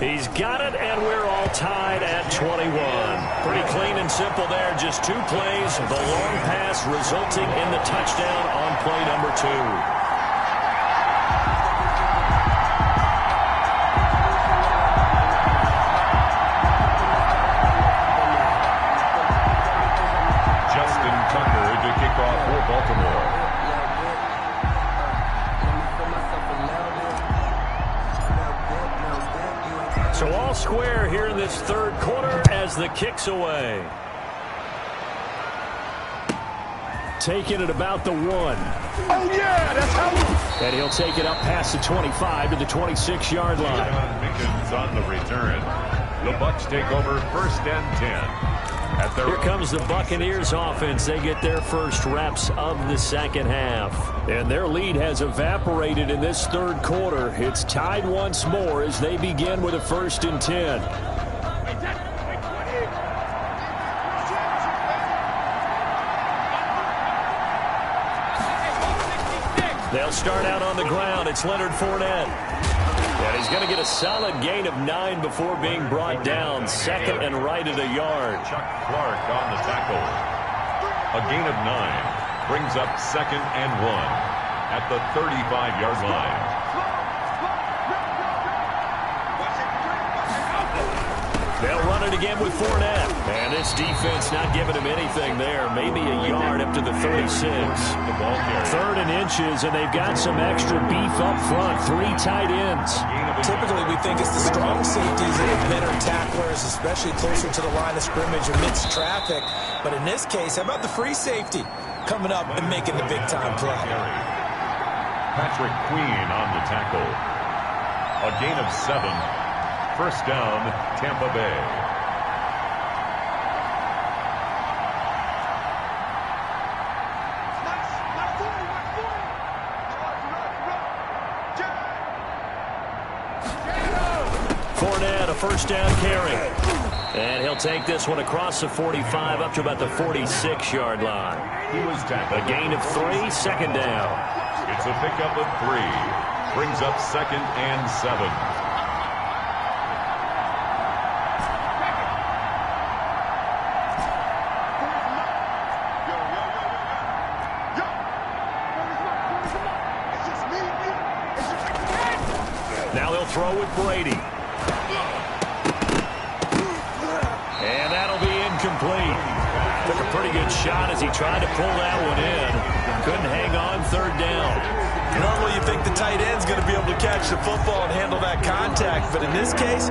He's got it, and we're all tied at 21. Pretty clean and simple there. Just 2 plays. The long pass resulting in the touchdown on play number 2. So all square here in this third quarter as the kick's away. Taking it about the 1. Oh, yeah, that's how. And he'll take it up past the 25 to the 26-yard line. Mickens on the return. The Bucs take over 1st and 10. Here comes the Buccaneers offense. They get their first reps of the second half. And their lead has evaporated in this third quarter. It's tied once more as they begin with a 1st and 10. They'll start out on the ground. It's Leonard Fournette. And he's going to get a solid gain of 9 before being brought down. 2nd and right at a yard. Chuck Clark on the tackle. A gain of 9 brings up 2nd and 1 at the 35-yard line. They'll run it again with Fournette. And this defense not giving him anything there. Maybe a yard up to the 36. The ball carrier. 3rd and inches, and they've got some extra beef up front. 3 tight ends. Typically, we think it's the strong safeties that are better tacklers, especially closer to the line of scrimmage amidst traffic. But in this case, how about the free safety coming up and making the big-time play? Patrick Queen on the tackle. A gain of 7. 1st down, Tampa Bay. Fournette, a 1st down carry. And he'll take this one across the 45 up to about the 46-yard line. He was tackled. A gain of 3, 2nd down. It's a pickup of 3. Brings up 2nd and 7. Now he'll throw with Brady. And that'll be incomplete. Took a pretty good shot as he tried to pull that one in. Couldn't hang on 3rd down. Normally you think the tight end's going to be able to catch the football and handle that contact, but in this case,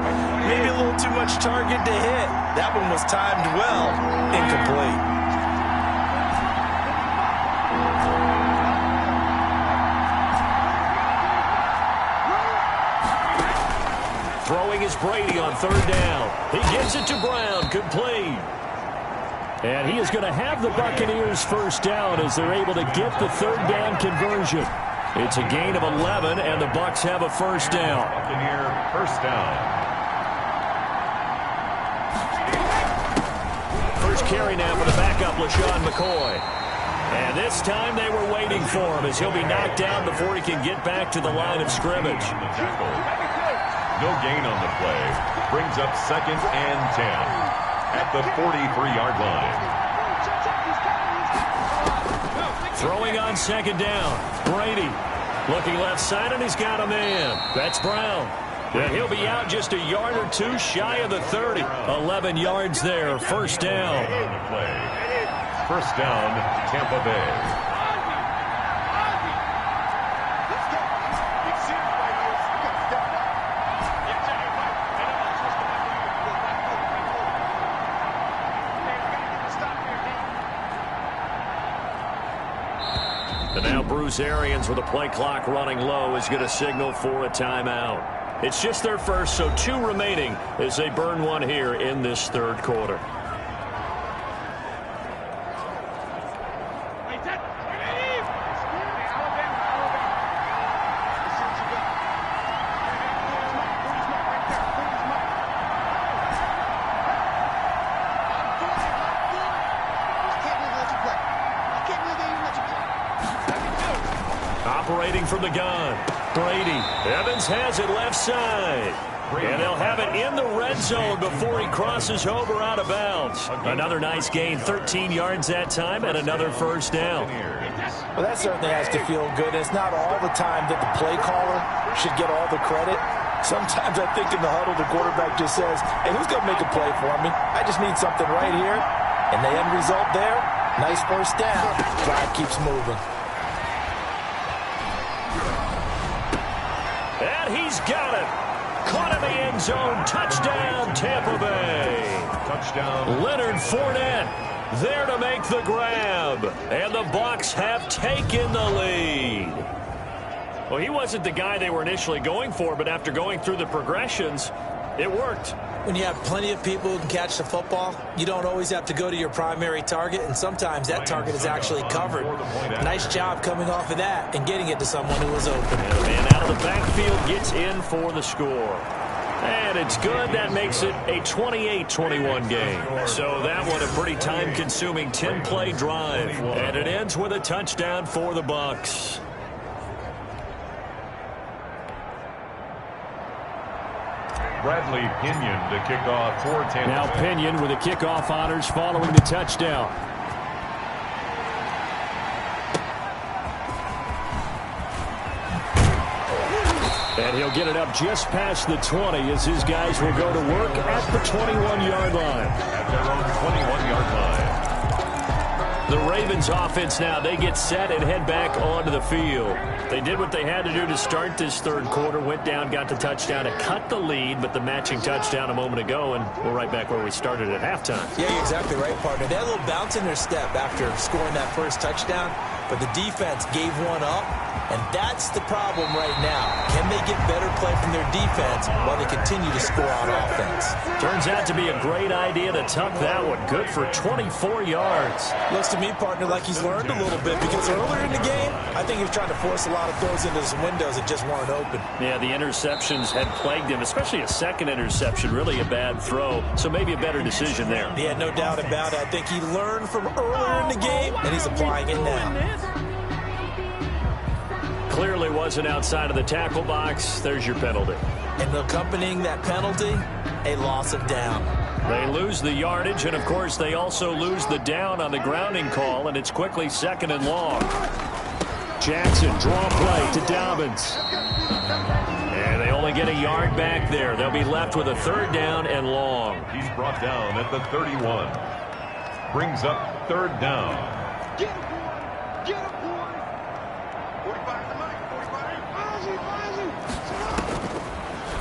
maybe a little too much target to hit. That one was timed well. Incomplete. Throwing is Brady on 3rd down. He gives it to Brown, complete. And he is going to have the Buccaneers 1st down as they're able to get the 3rd down conversion. It's a gain of 11, and the Bucs have a 1st down. Buccaneer 1st down. First carry now for the backup, LaShawn McCoy. And this time they were waiting for him as he'll be knocked down before he can get back to the line of scrimmage. No gain on the play. Brings up 2nd and 10 at the 43-yard line. Throwing on 2nd down. Brady looking left side, and he's got a man. That's Brown. And he'll be out just a yard or 2 shy of the 30. 11 yards there. 1st down. On the play. 1st down, Tampa Bay. And now Bruce Arians with a play clock running low is going to signal for a timeout. It's just their first, so 2 remaining as they burn one here in this 3rd quarter. Operating from the gun, Brady. Evans has it left side. And they'll have it in the red zone before he crosses over out of bounds. Another nice gain, 13 yards that time, and another first down. Well, that certainly has to feel good. It's not all the time that the play caller should get all the credit. Sometimes I think in the huddle, the quarterback just says, hey, who's going to make a play for me? I just need something right here. And the end result there, nice first down. Drive keeps moving. And he's got it. Caught in the end zone. Touchdown, Tampa Bay. Touchdown. Leonard Fournette there to make the grab. And the Bucs have taken the lead. Well, he wasn't the guy they were initially going for, but after going through the progressions, it worked. When you have plenty of people who can catch the football, you don't always have to go to your primary target, and sometimes that target is actually covered. Nice job coming off of that and getting it to someone who was open. And the man out of the backfield gets in for the score. And it's good. That makes it a 28-21 game. So that one a pretty time-consuming 10-play drive. And it ends with a touchdown for the Bucs. Bradley Pinion to kick off for Tampa. Now Pinion with the kickoff honors following the touchdown. And he'll get it up just past the 20 as his guys will go to work at the 21-yard line. At their own 21-yard line. The Ravens offense now, they get set and head back onto the field. They did what they had to do to start this third quarter, went down, got the touchdown to cut the lead, but the matching touchdown a moment ago, and we're right back where we started at halftime. Yeah, you're exactly right, partner. They had a little bounce in their step after scoring that first touchdown, but the defense gave one up, and that's the problem right now. Can they get better play from their defense while they continue to score on offense? Turns out to be a great idea to tuck that one. Good for 24 yards. Looks to me, partner, like he's learned a little bit because earlier in the game, I think he was trying to force a lot of throws into some windows that just weren't open. Yeah, the interceptions had plagued him, especially a second interception, really a bad throw. So maybe a better decision there. Yeah, no doubt about it. I think he learned from earlier in the game, and he's applying it now. Clearly wasn't outside of the tackle box. There's your penalty. And accompanying that penalty, a loss of down. They lose the yardage, and, of course, they also lose the down on the grounding call, and it's quickly second and long. Jackson, draw play to Dobbins. And they only get a yard back there. They'll be left with a third down and long. He's brought down at the 31. Brings up third down.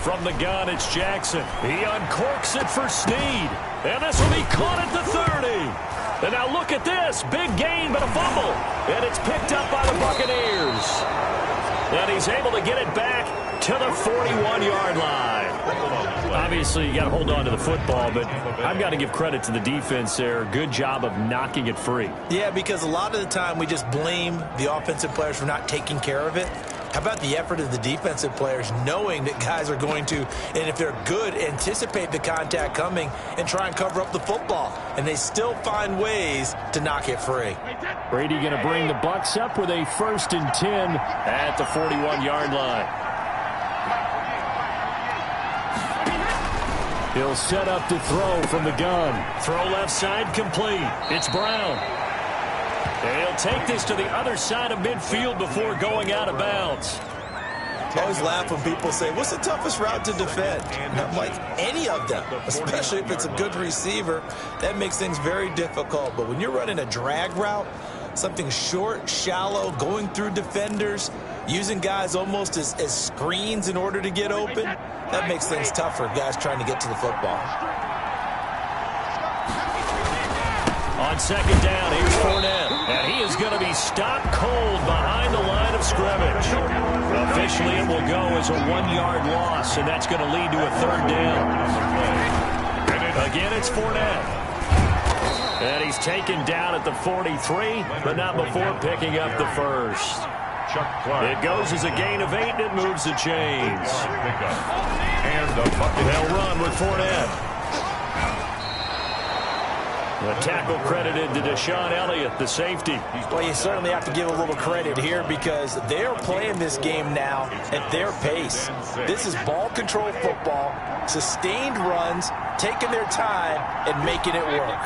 From the gun, it's Jackson. He uncorks it for Snead. And this will be caught at the 30. And now look at this. Big gain, but a fumble. And it's picked up by the Buccaneers. And he's able to get it back to the 41-yard line. Obviously, you got to hold on to the football, but I've got to give credit to the defense there. Good job of knocking it free. Yeah, because a lot of the time we just blame the offensive players for not taking care of it. How about the effort of the defensive players knowing that guys are going to, and if they're good, anticipate the contact coming and try and cover up the football. And they still find ways to knock it free. Brady going to bring the Bucs up with a 1st and 10 at the 41-yard line. He'll set up to throw from the gun. Throw left side complete. It's Brown. And he'll take this to the other side of midfield before going out of bounds. I always laugh when people say, what's the toughest route to defend? And I'm like, any of them, especially if it's a good receiver. That makes things very difficult. But when you're running a drag route, something short, shallow, going through defenders, using guys almost as screens in order to get open, that makes things tougher, guys trying to get to the football. On second down, here's Fournette. And he is going to be stopped cold behind the line of scrimmage. Officially, it will go as a 1-yard loss, and that's going to lead to a third down. Again, it's Fournette. And he's taken down at the 43, but not before picking up the first. It goes as a gain of 8, and it moves the chains. And the Buccaneers. They'll run with Fournette. The tackle credited to Deshaun Elliott, the safety. Well, you certainly have to give a little credit here because they're playing this game now at their pace. This is ball control football, sustained runs, taking their time and making it work.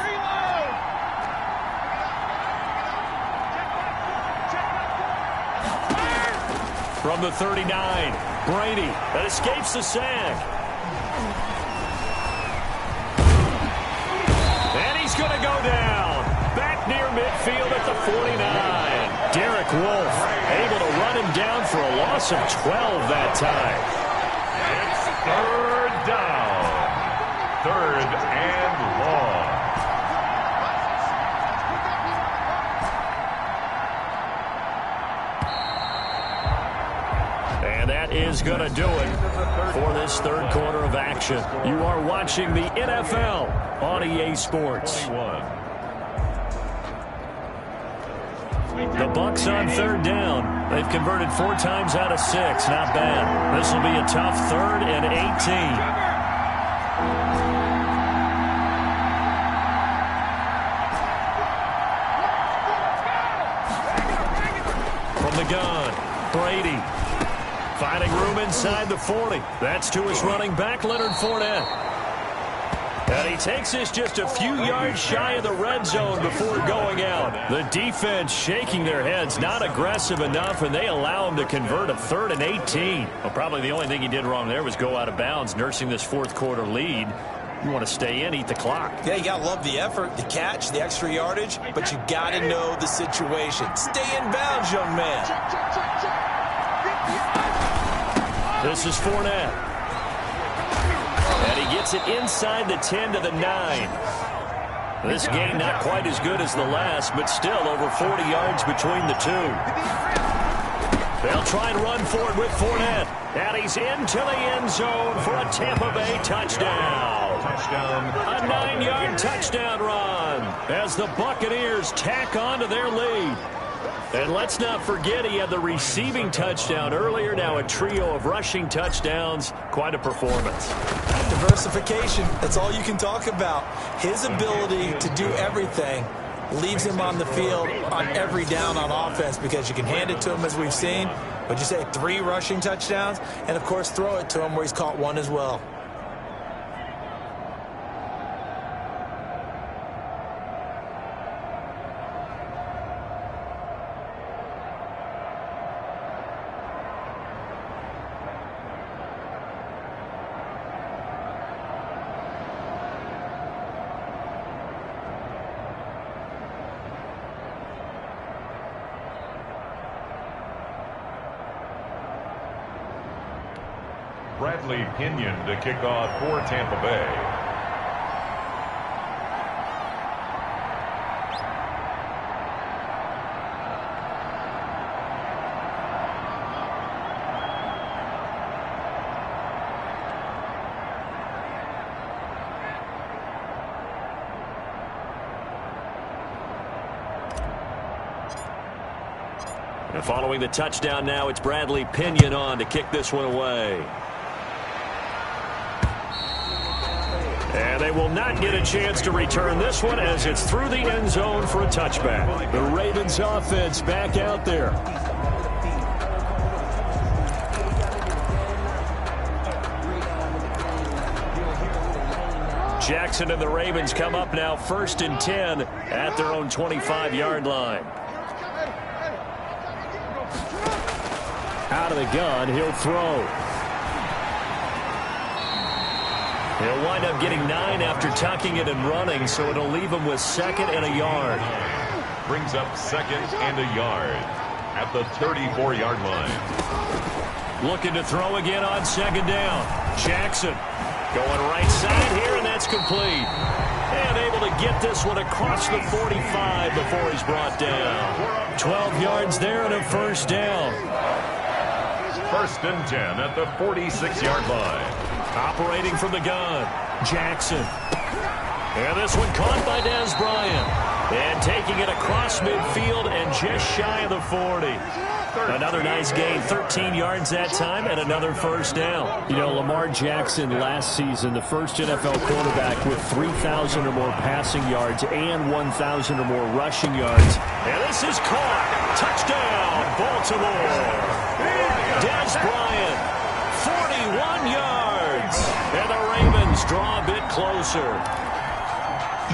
From the 39, Brady that escapes the sack. And he's going to go down. Back near midfield at the 49. Derek Wolfe able to run him down for a loss of 12 that time. It's third down. Third and long. And that is going to do it for this third quarter of action. You are watching the NFL on EA Sports. The Bucs on third down. They've converted 4 times out of 6. Not bad. This will be a tough 3rd and 18. From the gun, Brady. Finding room inside the 40. That's to his running back, Leonard Fournette. And he takes this just a few yards shy of the red zone before going out. The defense shaking their heads, not aggressive enough, and they allow him to convert a 3rd and 18. Well, probably the only thing he did wrong there was go out of bounds, nursing this 4th quarter lead. You want to stay in, eat the clock. Yeah, you got to love the effort, the catch, the extra yardage, but you got to know the situation. Stay in bounds, young man. This is Fournette. And he gets it inside the 10 to the 9. This game not quite as good as the last, but still over 40 yards between the two. They'll try and run forward with Fournette. And he's into the end zone for a Tampa Bay touchdown. A 9-yard touchdown run as the Buccaneers tack on to their lead. And let's not forget he had the receiving touchdown earlier. Now a trio of rushing touchdowns. Quite a performance. Diversification. That's all you can talk about. His ability to do everything leaves him on the field on every down on offense because you can hand it to him as we've seen. But you say 3 rushing touchdowns and, of course, throw it to him where he's caught 1 as well. Bradley Pinion to kick off for Tampa Bay. And following the touchdown now, it's Bradley Pinion on to kick this one away. And they will not get a chance to return this one as it's through the end zone for a touchback. The Ravens offense back out there. Jackson and the Ravens come up now 1st and 10 at their own 25-yard line. Out of the gun, he'll throw. He'll wind up getting 9 after tucking it and running, so it'll leave him with 2nd and a yard. Brings up 2nd and a yard at the 34-yard line. Looking to throw again on 2nd down. Jackson going right side here, and that's complete. And able to get this one across the 45 before he's brought down. 12 yards there and a 1st down. 1st and 10 at the 46-yard line. Operating from the gun, Jackson. And this one caught by Dez Bryant. And taking it across midfield and just shy of the 40. Another nice gain, 13 yards that time, and another first down. You know, Lamar Jackson last season, the first NFL quarterback with 3,000 or more passing yards and 1,000 or more rushing yards. And this is caught. Touchdown, Baltimore. Des Bryant, 41 yards. And the Ravens draw a bit closer.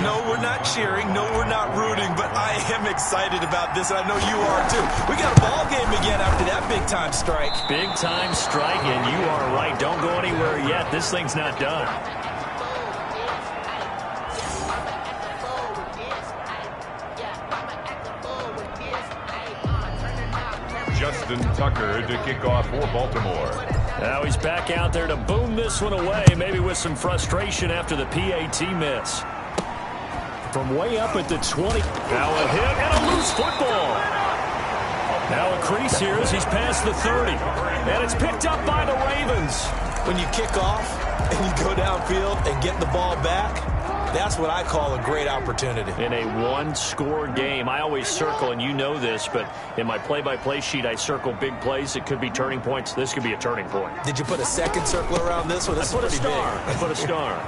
No, we're not cheering. No, we're not rooting. But I am excited about this, and I know you are too. We got a ball game again after that big-time strike. Big-time strike, and you are right. Don't go anywhere yet. This thing's not done. Justin Tucker to kick off for Baltimore. Now he's back out there to boom this one away, maybe with some frustration after the PAT miss. From way up at the 20. Now a hit and a loose football. Now a crease here as he's past the 30. And it's picked up by the Ravens. When you kick off and you go downfield and get the ball back, that's what I call a great opportunity. In a one-score game, I always circle, and you know this, but in my play-by-play sheet, I circle big plays. It could be turning points. This could be a turning point. Did you put a second circle around this one? This I put a star. I put a star.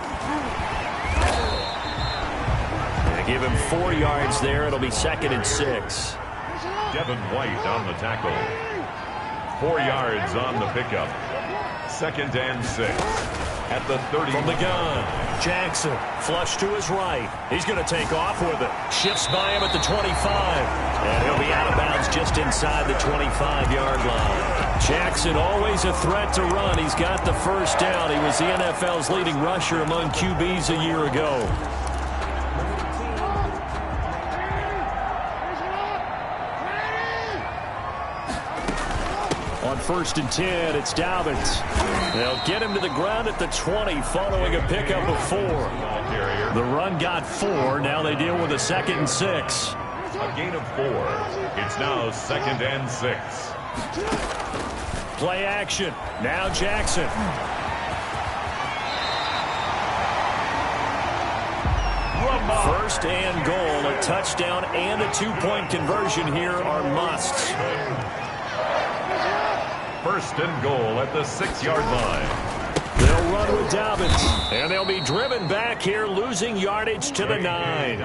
Give him 4 yards there. It'll be 2nd and 6. Devin White on the tackle. 4 yards on the pickup. 2nd and 6. At the 30. From the gun, Jackson, flush to his right. He's going to take off with it. Shifts by him at the 25. And he'll be out of bounds just inside the 25-yard line. Jackson, always a threat to run. He's got the first down. He was the NFL's leading rusher among QBs a year ago. On 1st and 10, it's Dobbins. They'll get him to the ground at the 20 following a pickup of 4. The run got 4. Now they deal with a 2nd and 6. A gain of 4. It's now 2nd and 6. Play action. Now Jackson. First and goal. A touchdown and a 2-point conversion here are musts. 1st and goal at the 6-yard line. They'll run with Dobbins, and they'll be driven back here, losing yardage to the 9.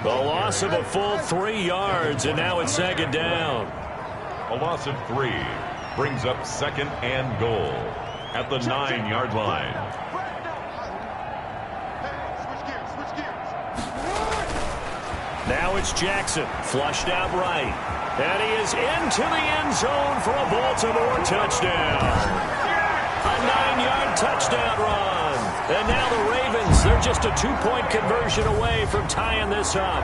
The loss of a full 3 yards, and now it's 2nd down. A loss of 3 brings up 2nd and goal at the 9-yard line. Now it's Jackson, flushed out right. And he is into the end zone for a Baltimore touchdown. A 9-yard touchdown run. And now the Ravens, they're just a 2-point conversion away from tying this up.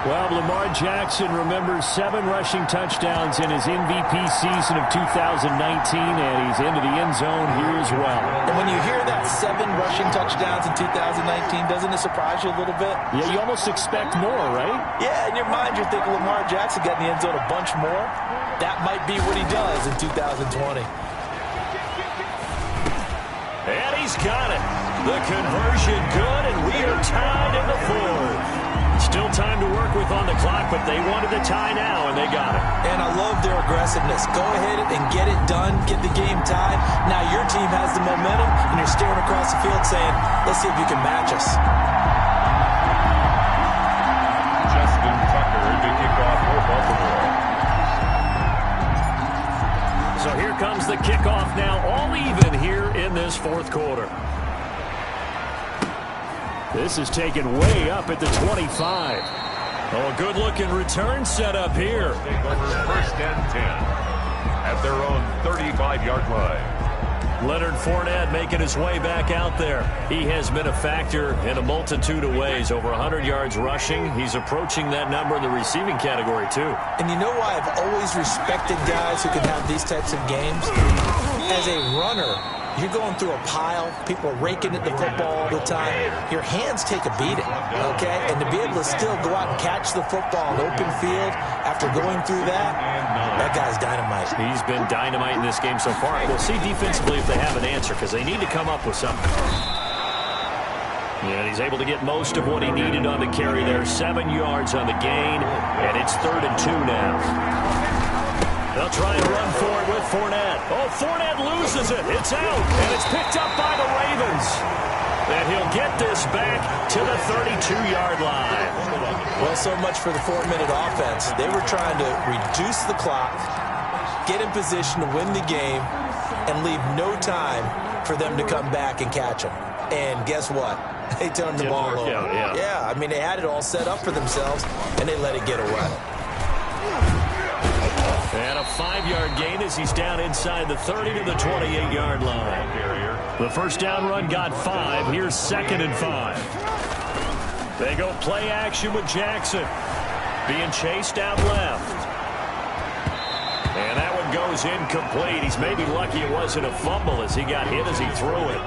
Well, Lamar Jackson remembers 7 rushing touchdowns in his MVP season of 2019, and he's into the end zone here as well. And when you hear that 7 rushing touchdowns in 2019, doesn't it surprise you a little bit? Yeah, you almost expect more, right? Yeah, in your mind you're thinking Lamar Jackson got in the end zone a bunch more. That might be what he does in 2020. And he's got it. The conversion good, and we are tied in the 4th. Still time to work with on the clock, but they wanted the tie now, and they got it. And I love their aggressiveness. Go ahead and get it done, get the game tied. Now your team has the momentum, and you're staring across the field saying, let's see if you can match us. Justin Tucker to kick off for Baltimore. So here comes the kickoff now, all even here in this 4th quarter. This is taken way up at the 25. Oh, a good-looking return set up here. Take over 1st and 10 at their own 35-yard line. Leonard Fournette making his way back out there. He has been a factor in a multitude of ways. Over 100 yards rushing. He's approaching that number in the receiving category, too. And you know why I've always respected guys who can have these types of games? As a runner, you're going through a pile. People are raking at the football all the time. Your hands take a beating, okay? And to be able to still go out and catch the football in open field after going through that guy's dynamite. He's been dynamite in this game so far. We'll see defensively if they have an answer, because they need to come up with something. And he's able to get most of what he needed on the carry there. 7 yards on the gain, and it's 3rd and 2 now. They'll try and run for it with Fournette. Oh, Fournette loses it. It's out, and it's picked up by the Ravens. And he'll get this back to the 32-yard line. Well, so much for the 4-minute offense. They were trying to reduce the clock, get in position to win the game, and leave no time for them to come back and catch them. And guess what? They turned the ball over. Yeah, I mean, they had it all set up for themselves, and they let it get away. And a 5-yard gain as he's down inside the 30 to the 28-yard line. The first down run got 5. Here's 2nd and 5. They go play action with Jackson. Being chased out left. And that one goes incomplete. He's maybe lucky it wasn't a fumble as he got hit as he threw it.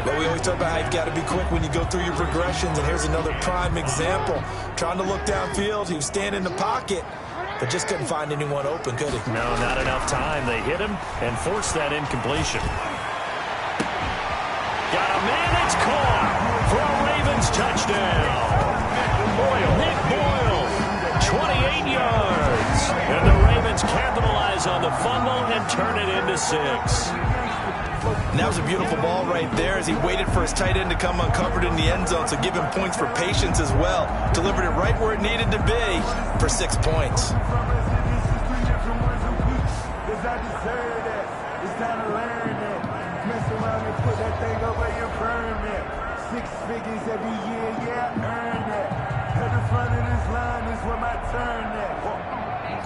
But we always talk about how you've got to be quick when you go through your progressions, and here's another prime example. Trying to look downfield, he was standing in the pocket, but just couldn't find anyone open, could he? No, not enough time. They hit him and forced that incompletion. Got a man, it's caught for a Ravens touchdown. Nick Boyle, 28 yards. And the Ravens capitalize on the fumble and turn it into 6. And that was a beautiful ball right there as he waited for his tight end to come uncovered in the end zone, so give him points for patience as well. Delivered it right where it needed to be for 6 points.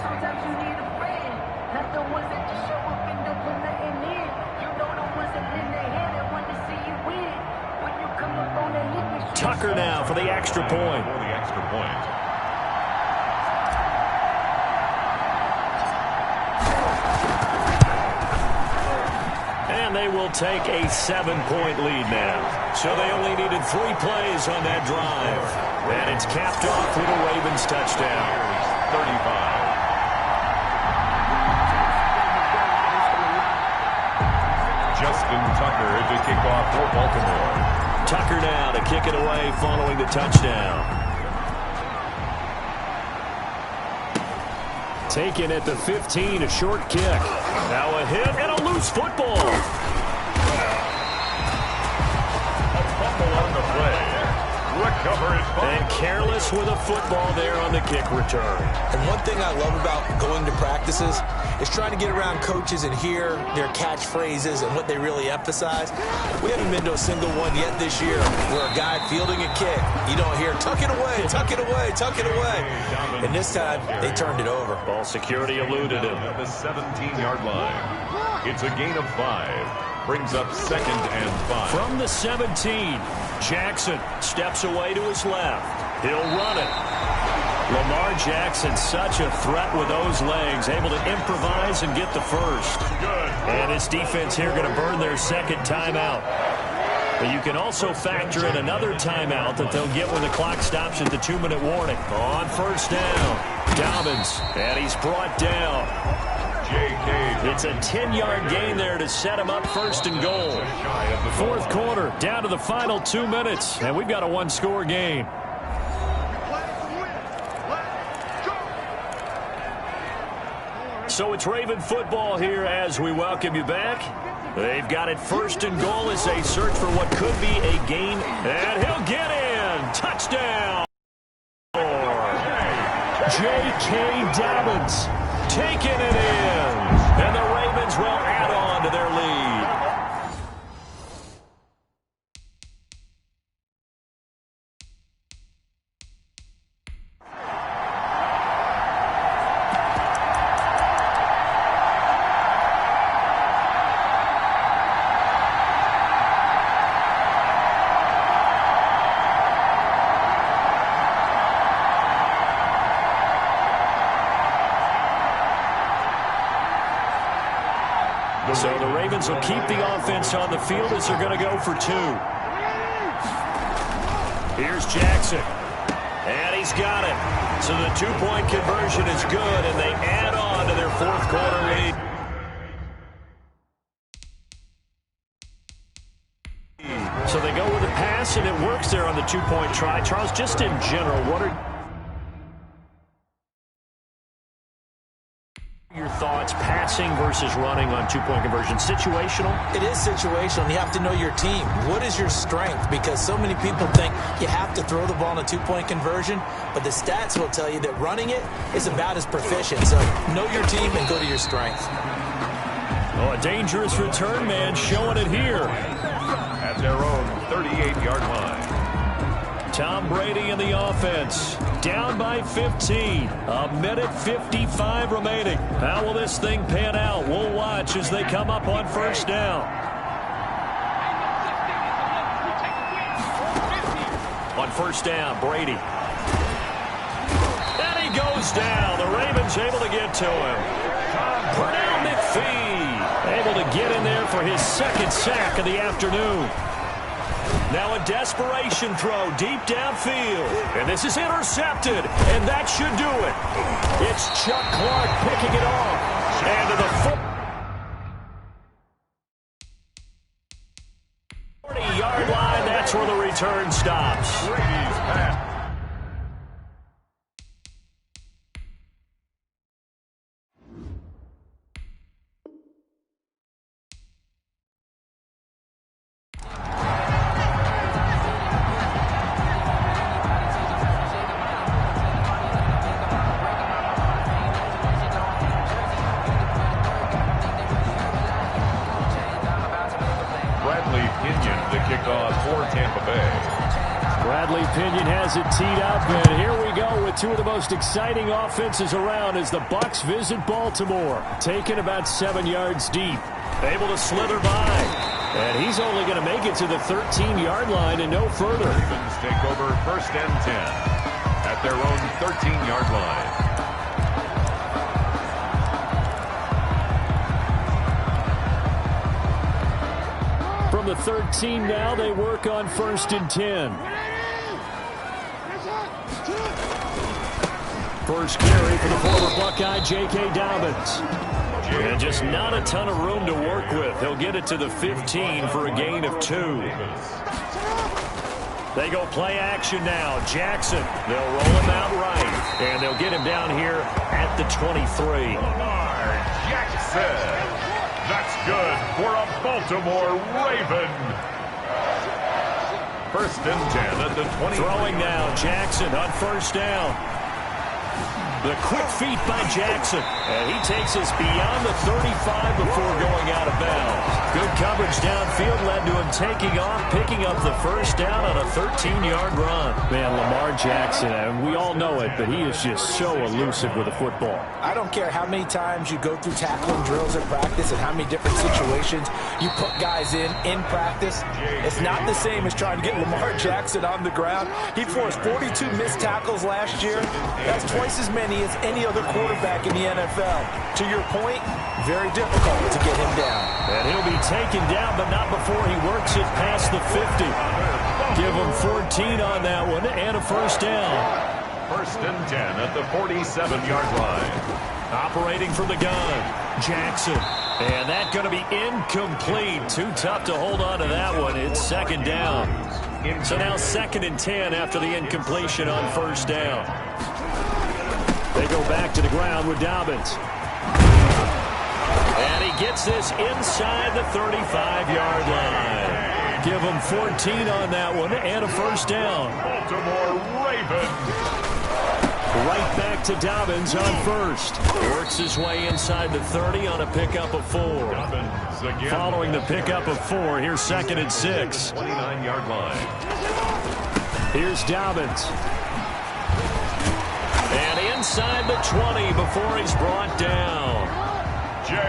Sometimes you need a friend, not the ones that just show up and don't put nothing in. You know the ones that lend their hand and want to see you win. When you come up on the hit, Tucker now for the extra point. And they will take a 7-point lead now. So they only needed 3 plays on that drive. And it's capped off with a Ravens touchdown. 35. Justin Tucker to kick off for Baltimore. Tucker now to kick it away following the touchdown. Taken at the 15, a short kick. Now a hit and a loose football. A fumble on the play. Recover it. And careless with a football there on the kick return. And one thing I love about going to practices is trying to get around coaches and hear their catchphrases and what they really emphasize. We haven't been to a single one yet this year where a guy fielding a kick, you don't hear, tuck it away, tuck it away, tuck it away. And this time, they turned it over. Ball security eluded him. At the 17-yard line. It's a gain of 5. Brings up 2nd and 5. From the 17, Jackson steps away to his left. He'll run it. Lamar Jackson, such a threat with those legs, able to improvise and get the first. And his defense here going to burn their 2nd timeout. But you can also factor in another timeout that they'll get when the clock stops at the 2-minute warning. On 1st down, Dobbins, and he's brought down. It's a 10-yard gain there to set him up 1st and goal. 4th quarter, down to the final 2 minutes, and we've got a 1-score game. So it's Raven football here as we welcome you back. They've got it 1st and goal as they search for what could be a gain. And he'll get in. Touchdown. J.K. Dobbins taking it in. And the Ravens will add on to their lead. So the Ravens will keep the offense on the field as they're going to go for 2. Here's Jackson. And he's got it. So the 2-point conversion is good, and they add on to their 4th quarter lead. So they go with a pass, and it works there two-point try. Charles, just in general, what are your thoughts passing versus running on two-point conversion? Situational? It is situational. You have to know your team. What is your strength? Because so many people think you have to throw the ball in a two-point conversion, but the stats will tell you that running it is about as proficient. So know your team and go to your strength. Oh, a dangerous return man showing it here. At their own 38-yard line. Tom Brady in the offense. Down by 15. A minute 55 remaining. How will this thing pan out? We'll watch as they come up on first down. On first down, Brady. And he goes down. The Ravens able to get to him. Pernell McPhee able to get in there for his second sack of the afternoon. Now a desperation throw deep downfield. And this is intercepted. And that should do it. It's Chuck Clark picking it off. And to the 40-yard line, that's where the return stops. Brady's pass. Pinion has it teed up, and here we go with two of the most exciting offenses around as the Bucs visit Baltimore. Taken about 7 yards deep. Able to slither by. And he's only going to make it to the 13-yard line and no further. Ravens take over first and 10 at their own 13-yard line. From the 13 now, they work on first and 10. First carry for the former Buckeye, J.K. Dobbins. And just not a ton of room to work with. He'll get it to the 15 for a gain of 2. They go play action now. Jackson, they'll roll him out right. And they'll get him down here at the 23. Jackson. That's good for a Baltimore Raven. First and 10 at the 20. Throwing now, Jackson on first down. The quick feet by Jackson. And he takes us beyond the 35 before going out of bounds. Good coverage downfield led to him taking off, picking up the first down on a 13-yard run. Man, Lamar Jackson, and we all know it, but he is just so elusive with the football. I don't care how many times you go through tackling drills at practice and how many different situations you put guys in practice. It's not the same as trying to get Lamar Jackson on the ground. He forced 42 missed tackles last year. That's twice as many as any other quarterback in the NFL. To your point, very difficult to get him down. And he'll be taken down, but not before he works it past the 50. Give him 14 on that one and a first down. First and 10 at the 47-yard line. Operating from the gun, Jackson. And that's going to be incomplete. Too tough to hold on to that one. It's second down. So now second and 10 after the incompletion on first down. They go back to the ground with Dobbins. And he gets this inside the 35-yard line. Give him 14 on that one and a first down. Baltimore Ravens. Right back to Dobbins on first. Works his way inside the 30 on a pickup of 4. Following the pickup of 4, here's second and 6. 29-yard line. Here's Dobbins. And inside the 20 before he's brought down.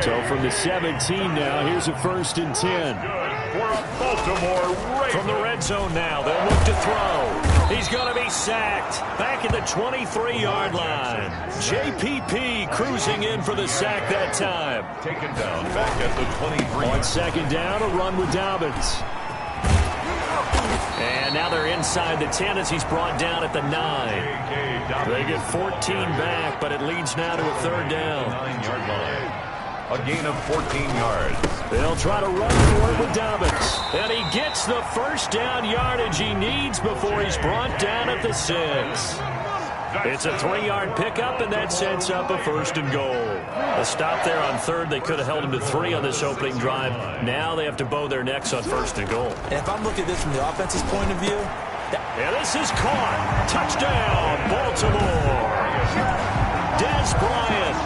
So from the 17 now, here's a first and 10. For a Baltimore Ravens. From the red zone now, they'll look to throw. He's going to be sacked. Back at the 23-yard line. JPP cruising in for the sack that time. Taken down back at the 23. On second down, a run with Dobbins. And now they're inside the 10 as he's brought down at the 9. They get 14 back, but it leads now to a third down. 9-yard line. A gain of 14 yards. They'll try to run for it with Dobbins. And he gets the first down yardage he needs before he's brought down at the 6. It's a 3-yard pickup, and that sets up a 1st and goal. A stop there on 3rd. They could have held him to 3 on this opening drive. Now they have to bow their necks on 1st and goal. And if I'm looking at this from the offense's point of view, and this is caught. Touchdown, Baltimore. Des Bryant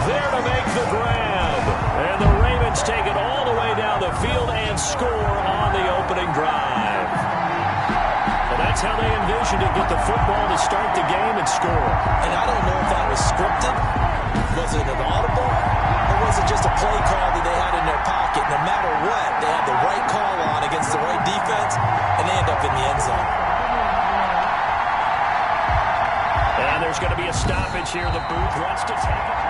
there to make the grab. And the Ravens take it all the way down the field and score on the opening drive. Well, that's how they envisioned it. Get the football to start the game and score. And I don't know if that was scripted. Was it an audible? Or was it just a play call that they had in their pocket? No matter what, they had the right call on against the right defense, and they end up in the end zone. And there's going to be a stoppage here. The booth wants to take it.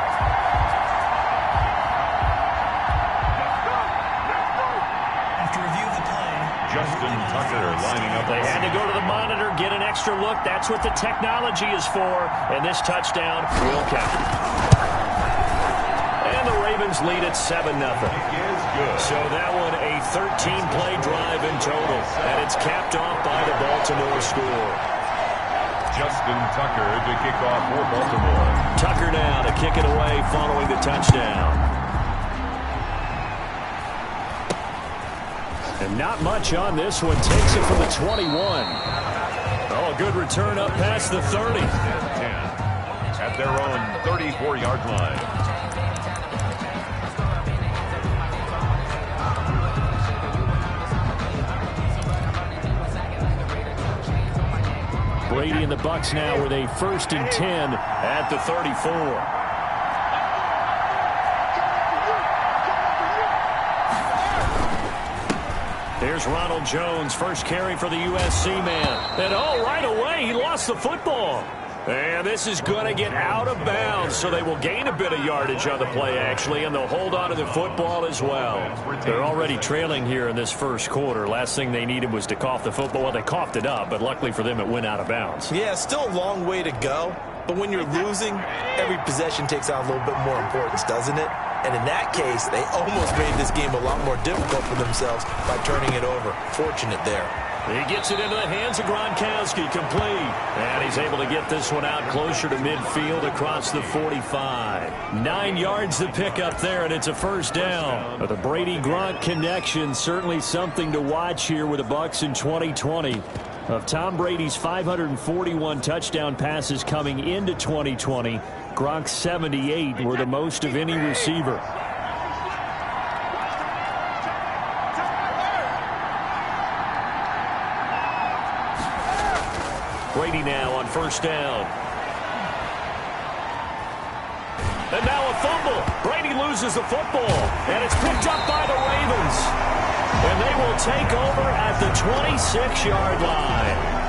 After review of the play, Justin Tucker lining up. They had to go to the monitor, get an extra look. That's what the technology is for. And this touchdown will count. And the Ravens lead at 7-0. So that one a 13-play drive in total. And it's capped off by the Baltimore score. Justin Tucker to kick off for Baltimore. Tucker now to kick it away following the touchdown. And not much on this one. Takes it from the 21. Oh, good return up past the 30. 10 at their own 34-yard line. Brady and the Bucs now with a 1st and 10 at the 34. Here's Ronald Jones, first carry for the USC man. And right away, he lost the football. And this is going to get out of bounds, so they will gain a bit of yardage on the play, actually, and they'll hold on to the football as well. They're already trailing here in this first quarter. Last thing they needed was to cough the football. Well, they coughed it up, but luckily for them, it went out of bounds. Yeah, still a long way to go. But when you're losing, every possession takes on a little bit more importance, doesn't it? And in that case, they almost made this game a lot more difficult for themselves by turning it over. Fortunate there. He gets it into the hands of Gronkowski, complete. And he's able to get this one out closer to midfield across the 45. 9 yards to pick up there, and it's a 1st down. But the Brady-Gronk connection, certainly something to watch here with the Bucs in 2020. Of Tom Brady's 541 touchdown passes coming into 2020, Gronk's 78 were the most of any receiver. Brady now on 1st down. And now a fumble. Brady loses the football. And it's picked up by the Ravens. And they will take over at the 26-yard line.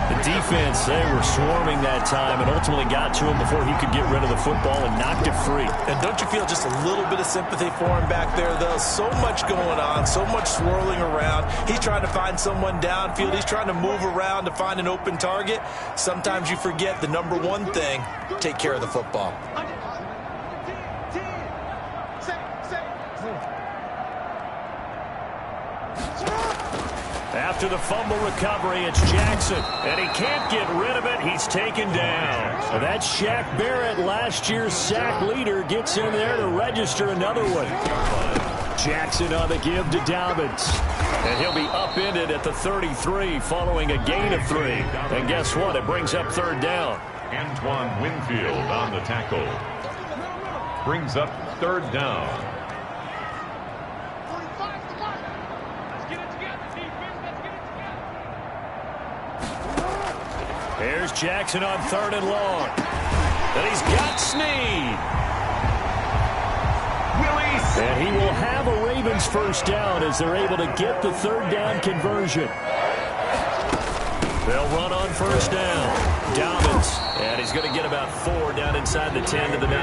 The defense, they were swarming that time and ultimately got to him before he could get rid of the football and knocked it free. And don't you feel just a little bit of sympathy for him back there, though? So much going on, so much swirling around. He's trying to find someone downfield. He's trying to move around to find an open target. Sometimes you forget the number one thing, take care of the football. After the fumble recovery, it's Jackson, and he can't get rid of it. He's taken down. So that's Shaq Barrett, last year's sack leader, gets in there to register another one. Jackson on the give to Dobbins. And he'll be upended at the 33 following a gain of 3. And guess what? It brings up 3rd down. Antoine Winfield on the tackle. Brings up 3rd down. Here's Jackson on 3rd and long. And he's got Snead. And he will have a Ravens 1st down as they're able to get the 3rd down conversion. They'll run on 1st down. Dobbins. And he's going to get about 4 down inside the 10 to the 9.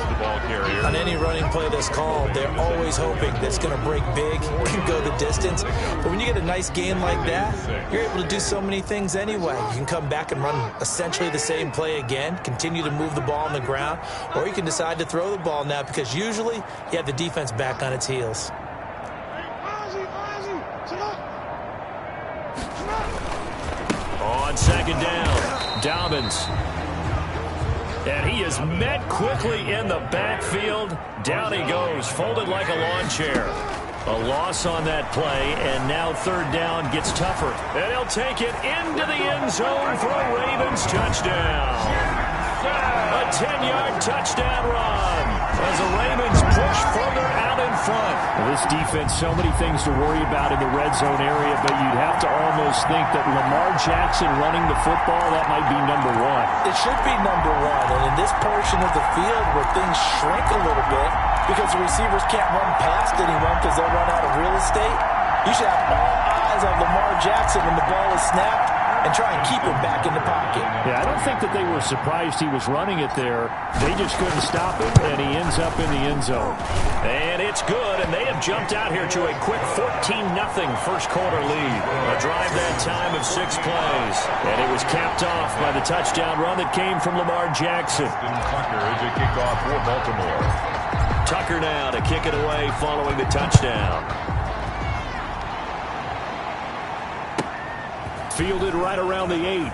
The ball carrier. On any running play that's called, they're always hoping that it's going to break big and go the distance. But when you get a nice game like that, you're able to do so many things anyway. You can come back and run essentially the same play again, continue to move the ball on the ground, or you can decide to throw the ball now because usually you have the defense back on its heels. On second down, Dobbins. And he is met quickly in the backfield. Down he goes, folded like a lawn chair. A loss on that play, and now third down gets tougher. And he'll take it into the end zone for a Ravens touchdown. A 10-yard touchdown run as the Ravens push further out in front. Well, this defense, so many things to worry about in the red zone area, but you'd have to almost think that Lamar Jackson running the football, that might be number one. It should be number one, and in this portion of the field where things shrink a little bit because the receivers can't run past anyone because they'll run out of real estate, you should have all eyes on Lamar Jackson when the ball is snapped and try and keep him back in the pocket. Yeah, I don't think that they were surprised he was running it there. They just couldn't stop him, and he ends up in the end zone. And it's good, and they have jumped out here to a quick 14-0 first quarter lead. A drive that time of 6 plays. And it was capped off by the touchdown run that came from Lamar Jackson. Tucker as a kickoff for Baltimore. Tucker now to kick it away following the touchdown. Fielded right around the 8.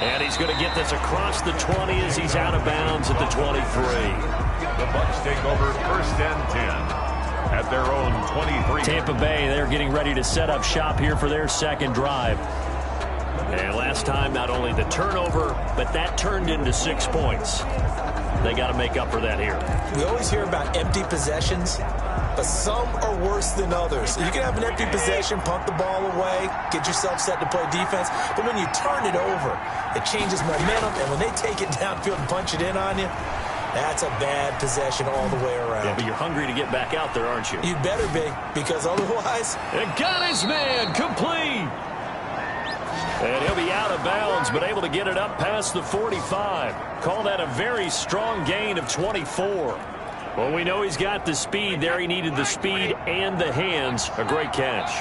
And he's going to get this across the 20 as he's out of bounds at the 23. The Bucs take over first and 10 at their own 23. Tampa Bay, they're getting ready to set up shop here for their second drive. And last time, not only the turnover, but that turned into 6 points. They got to make up for that here. We always hear about empty possessions, but some are worse than others. You can have an empty possession, punt the ball away, get yourself set to play defense, but when you turn it over, it changes momentum, and when they take it downfield and punch it in on you, that's a bad possession all the way around. Yeah, but you're hungry to get back out there, aren't you? You'd better be, because otherwise... And got his man, complete! And he'll be out of bounds, but able to get it up past the 45. Call that a very strong gain of 24. Well, we know he's got the speed there. He needed the speed and the hands. A great catch.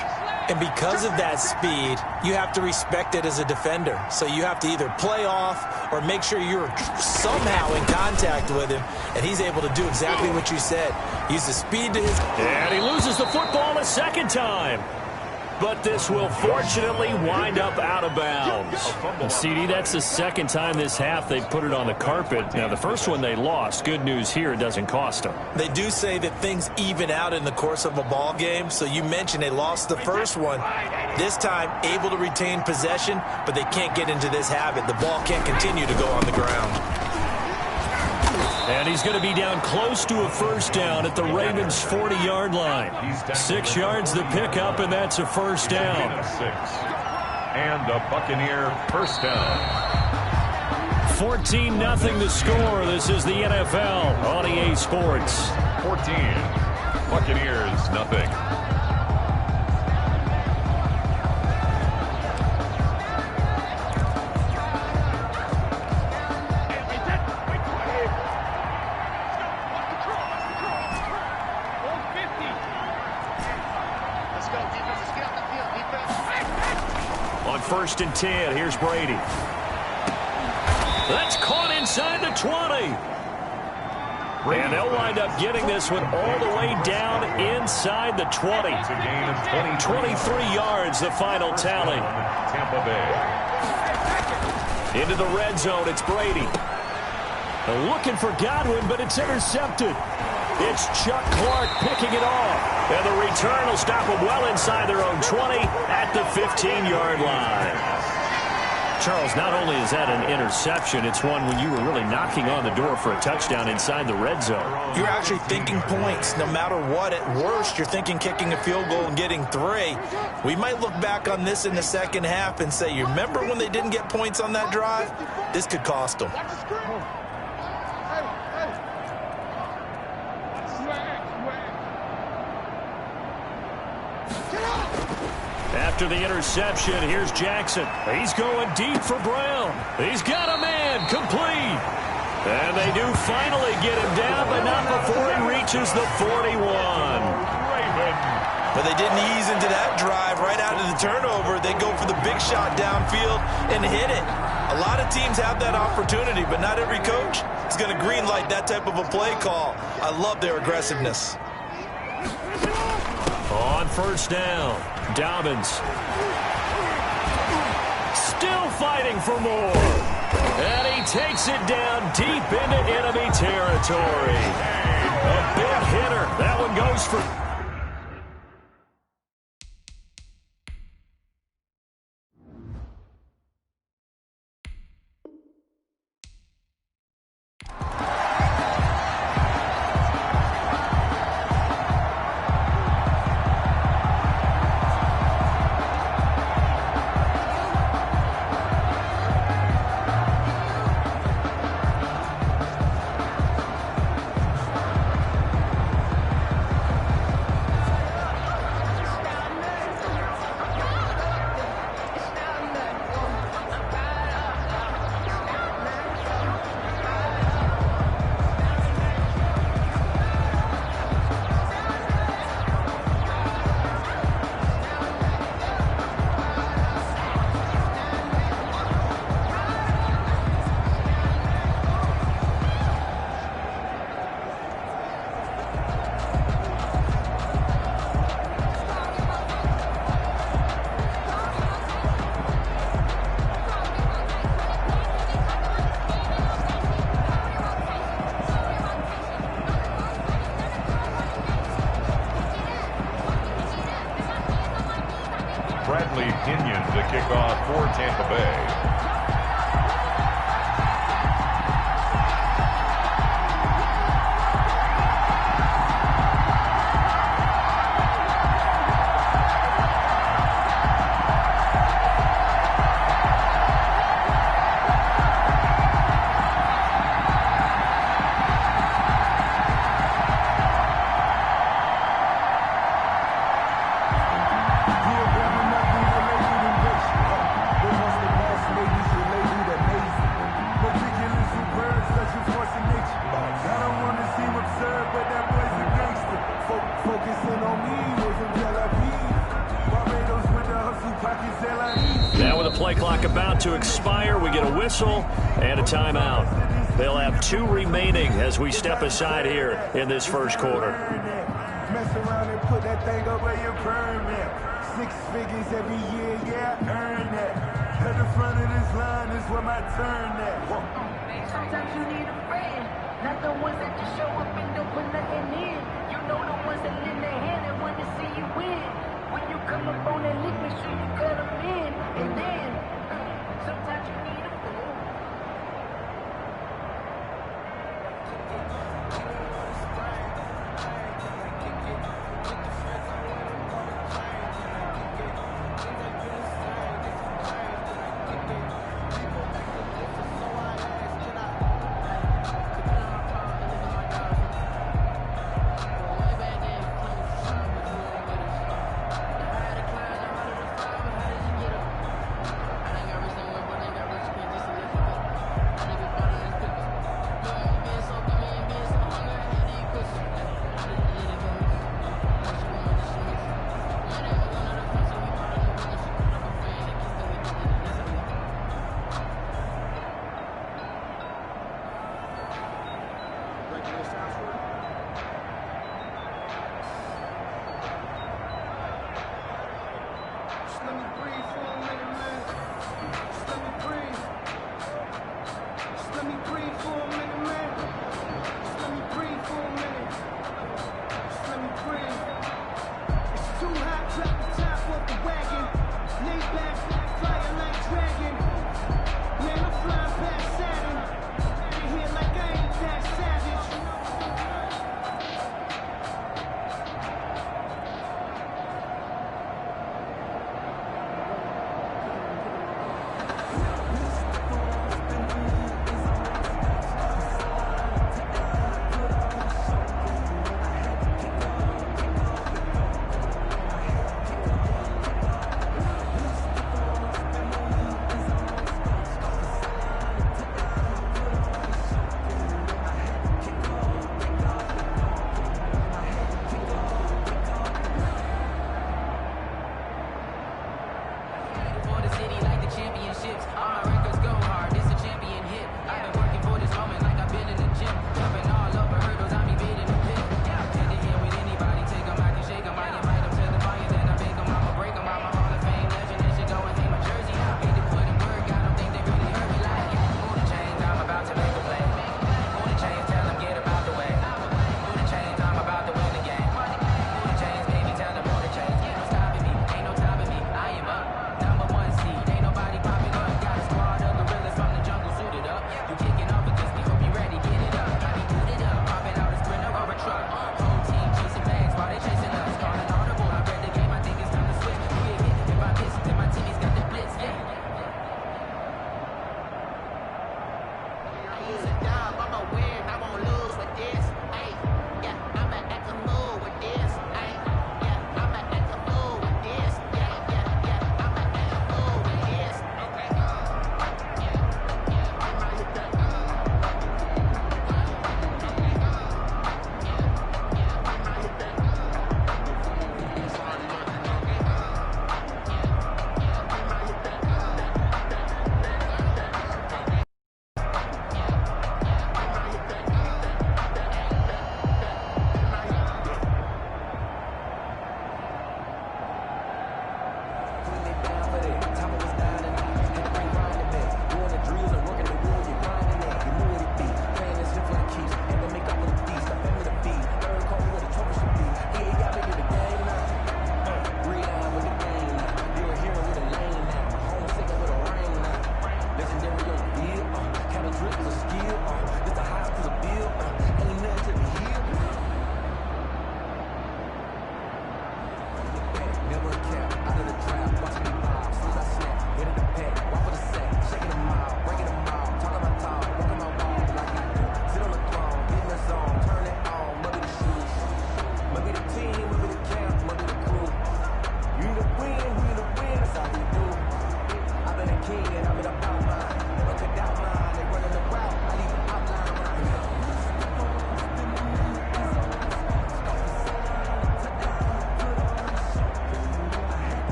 And because of that speed, you have to respect it as a defender. So you have to either play off or make sure you're somehow in contact with him, and he's able to do exactly what you said. Use the speed to his... And he loses the football a second time. But this will fortunately wind up out of bounds. CD, that's the second time this half they've put it on the carpet. Now, the first one they lost. Good news here, it doesn't cost them. They do say that things even out in the course of a ball game. So you mentioned they lost the first one. This time, able to retain possession, but they can't get into this habit. The ball can't continue to go on the ground. And he's going to be down close to a first down at the Ravens' 40-yard line. 6 yards the pickup, and that's a first down. And a Buccaneer first down. 14-0 the score. This is the NFL on EA Sports. 14. Buccaneers, nothing. First and 10. Here's Brady. That's caught inside the 20. And they'll wind up getting this one all the way down inside the 20. It's a gain of 23 yards, the final tally. Tampa Bay. Into the red zone, it's Brady. Looking for Godwin, but it's intercepted. It's Chuck Clark picking it off. And the return will stop them well inside their own 20 at the 15-yard line. Charles, not only is that an interception, it's one when you were really knocking on the door for a touchdown inside the red zone. You're actually thinking points. No matter what, at worst, you're thinking kicking a field goal and getting 3. We might look back on this in the second half and say, you remember when they didn't get points on that drive? This could cost them. After the interception, here's Jackson. He's going deep for Brown. He's got a man, complete. And they They do finally get him down, but not before he reaches the 41. But they didn't ease into that drive right out of the turnover. They go for the big shot downfield and hit it. A lot of teams have that opportunity, but not every coach is going to green light that type of a play call. I love their aggressiveness. On first down, Dobbins. Still fighting for more. And he takes it down deep into enemy territory. A big hitter. That one goes for... To kick off for Tampa Bay. Play clock about to expire. We get a whistle and a timeout. They'll have 2 remaining as we step aside here in this first quarter. Mess around and put that thing up where you permit. 6 figures every year, yeah, earn that. At the front of this line is where my turn at. Sometimes you need a friend, not the ones that just show up and don't put nothing in. You know the ones that lend their hand and want to see you win. When you come up on that league, make sure you cut them in. And then, sometimes you need a fool.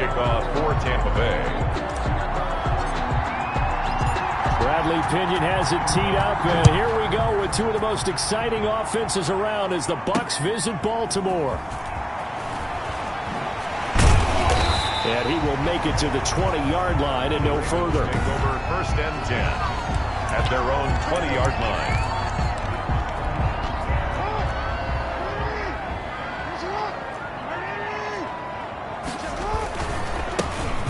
kickoff for Tampa Bay. Bradley Pinion has it teed up, and here we go with two of the most exciting offenses around as the Bucs visit Baltimore. And he will make it to the 20-yard line and no further. Take over 1st and 10 at their own 20-yard line.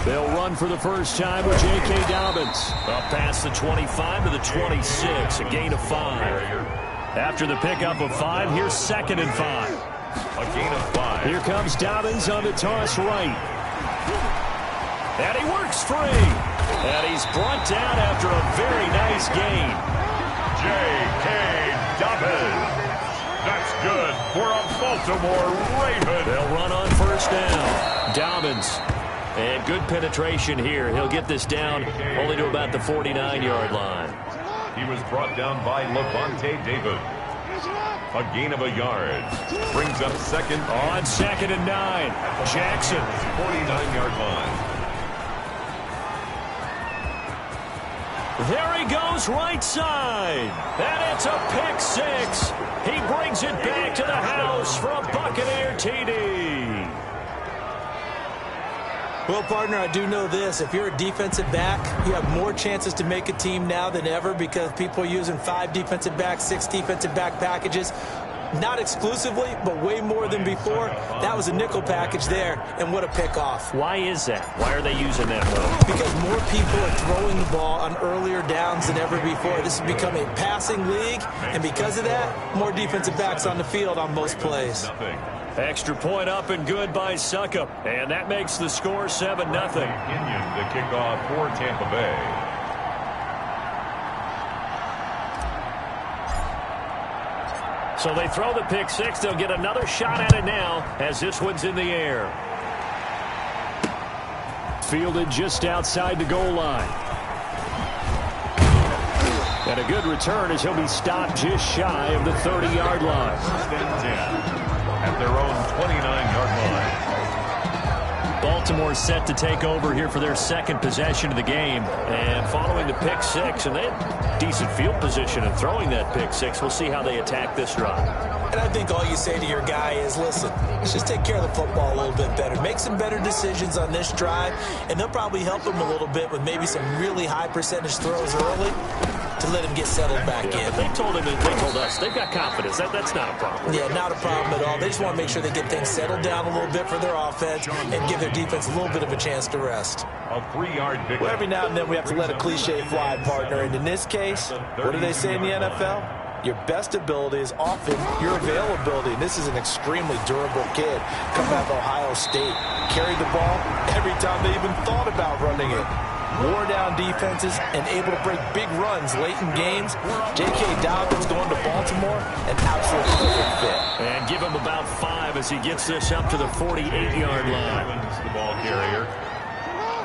They'll run for the first time with J.K. Dobbins. Up past the 25 to the 26, a gain of 5. After the pickup of 5, here's 2nd and 5. A gain of 5. Here comes Dobbins on the toss right. And he works free. And he's brought down after a very nice gain. J.K. Dobbins. That's good for a Baltimore Raven. They'll run on first down. Dobbins. And good penetration here. He'll get this down only to about the 49-yard line. He was brought down by Levante David. A gain of a yard. Brings up 2nd. On 2nd and 9. Jackson. 49-yard line. There he goes right side. And it's a pick 6. He brings it back to the house for a Buccaneer TD. Well, partner, I do know this. If you're a defensive back, you have more chances to make a team now than ever because people are using 5 defensive backs, 6 defensive back packages. not exclusively, but way more than before. That was a nickel package there, and what a pickoff. Why is that? Why are they using that move? Because more people are throwing the ball on earlier downs than ever before. This has become a passing league, and because of that, more defensive backs on the field on most plays. Extra point up and good by Suckup, and that makes the score 7-0. Kenyon to kick off for Tampa Bay. So they throw the pick six. They'll get another shot at it now as this one's in the air. Fielded just outside the goal line. And a good return as he'll be stopped just shy of the 30-yard line. At their own 29-yard line. Baltimore set to take over here for their second possession of the game. And following the pick six, and they had decent field position in throwing that pick six. We'll see how they attack this drive. And I think all you say to your guy is, listen, let's just take care of the football a little bit better. Make some better decisions on this drive, and they'll probably help him a little bit with maybe some really high percentage throws early to let him get settled back in. But they told us they've got confidence. That's not a problem. Yeah, not a problem at all. They just want to make sure they get things settled down a little bit for their offense and give their defense a little bit of a chance to rest. A 3-yard pick. Well, every now and then we have to let a cliche fly, partner. And in this case, what do they say in the NFL? Your best ability is often your availability. And this is an extremely durable kid coming out of Ohio State. Carried the ball every time they even thought about running it. Wore down defenses and able to break big runs late in games. J.K. Dobbins going to Baltimore, an absolute perfect fit. And give him about 5 as he gets this up to the 48-yard line. The ball carrier.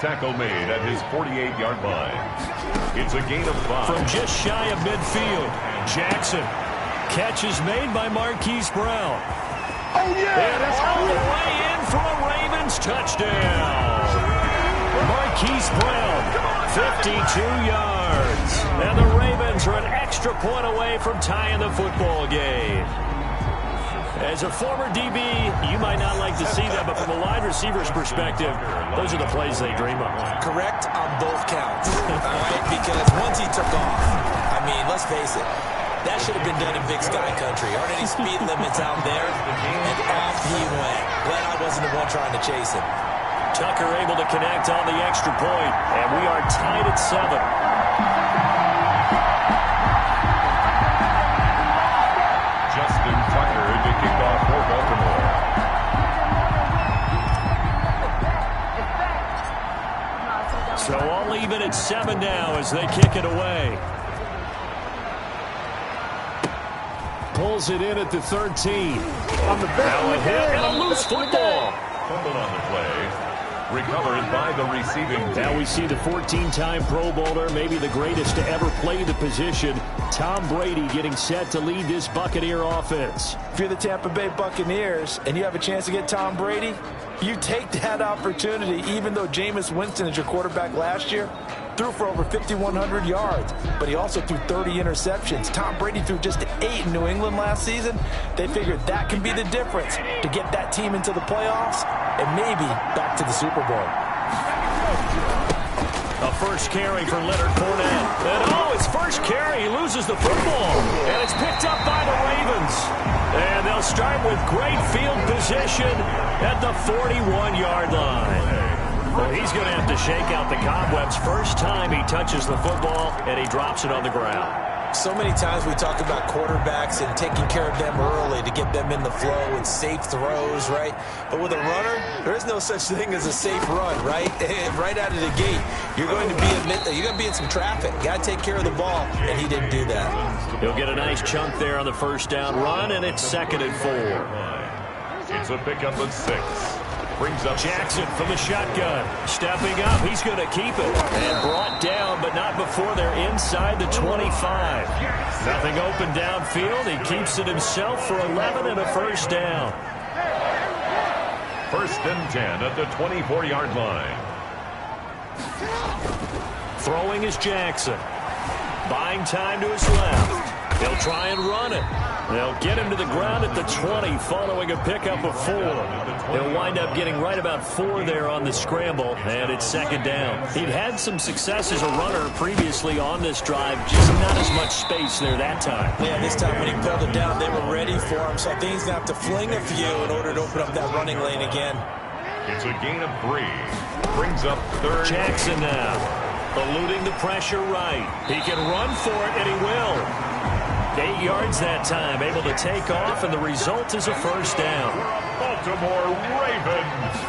Tackle made at his 48-yard line. It's a gain of 5. From just shy of midfield, Jackson. Catch is made by Marquise Brown. Oh, yeah, And that's all how the way in for a Ravens touchdown. Marquise Brown, 52 yards. And the Ravens are an extra point away from tying the football game. As a former DB, you might not like to see that, but from a wide receiver's perspective, those are the plays they dream of. Correct on both counts, all right? Because once he took off, I mean, let's face it, that should have been done in Big Sky Country. Aren't any speed limits out there? And off he went. Glad I wasn't the one trying to chase him. Tucker able to connect on the extra point, and we are tied at 7. Justin Tucker to kick off for Baltimore. So all even at 7 now as they kick it away. Pulls it in at the 13. On the back. Now a hit and a loose football. Fumbled on the play. Recovered by the receiving team. Now we see the 14-time Pro Bowler, maybe the greatest to ever play the position, Tom Brady, getting set to lead this Buccaneer offense. If you're the Tampa Bay Buccaneers and you have a chance to get Tom Brady, you take that opportunity, even though Jameis Winston is your quarterback last year, threw for over 5,100 yards, but he also threw 30 interceptions. Tom Brady threw just 8 in New England last season. They figured that can be the difference to get that team into the playoffs and maybe back to the Super Bowl. A first carry for Leonard Fournette. And his first carry, he loses the football. And it's picked up by the Ravens. And they'll start with great field position at the 41-yard line. Well, he's going to have to shake out the cobwebs first time he touches the football, and he drops it on the ground. So many times we talk about quarterbacks and taking care of them early to get them in the flow and safe throws, right? But with a runner, there is no such thing as a safe run, right? Right out of the gate, you're going to be in some traffic. You got to take care of the ball, and he didn't do that. He'll get a nice chunk there on the first down run, and it's 2nd and 4. It's a pickup of 6. Brings up Jackson from the shotgun. Stepping up. He's going to keep it. And brought down, but not before they're inside the 25. Nothing open downfield. He keeps it himself for 11 and a first down. 1st and 10 at the 24-yard line. Throwing is Jackson. Buying time to his left. He'll try and run it. They'll get him to the ground at the 20 following a pickup of 4. He'll wind up getting right about 4 there on the scramble, and it's second down. He'd had some success as a runner previously on this drive, just not as much space there that time. Yeah, this time when he pulled it down, they were ready for him, so I think he's going to have to fling a few in order to open up that running lane again. It's a gain of 3. Brings up third. Jackson now, eluding the pressure right. He can run for it, and he will. 8 yards that time, able to take off, and the result is a first down. Baltimore Ravens.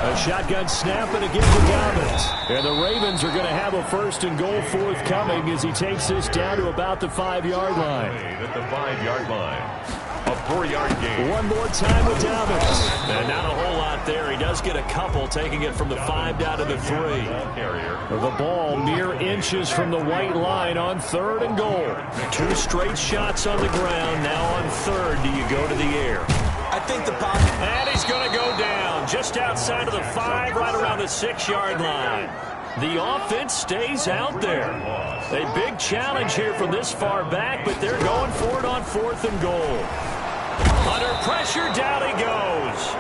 A shotgun snap and a give to Dobbins. And the Ravens are going to have a first and goal forthcoming as he takes this down to about the 5-yard line. At the 5-yard line. A 4-yard gain. One more time with Dobbins. And not a whole lot there. He does get a couple, taking it from the 5 down to the 3. The ball mere inches from the white line on 3rd and goal. 2 straight shots on the ground. Now on 3rd, do you go to the air? I think the pop. And he's going to go down just outside of the 5, right around the 6-yard line. The offense stays out there. A big challenge here from this far back, but they're going for it on 4th and goal. Under pressure, down he goes.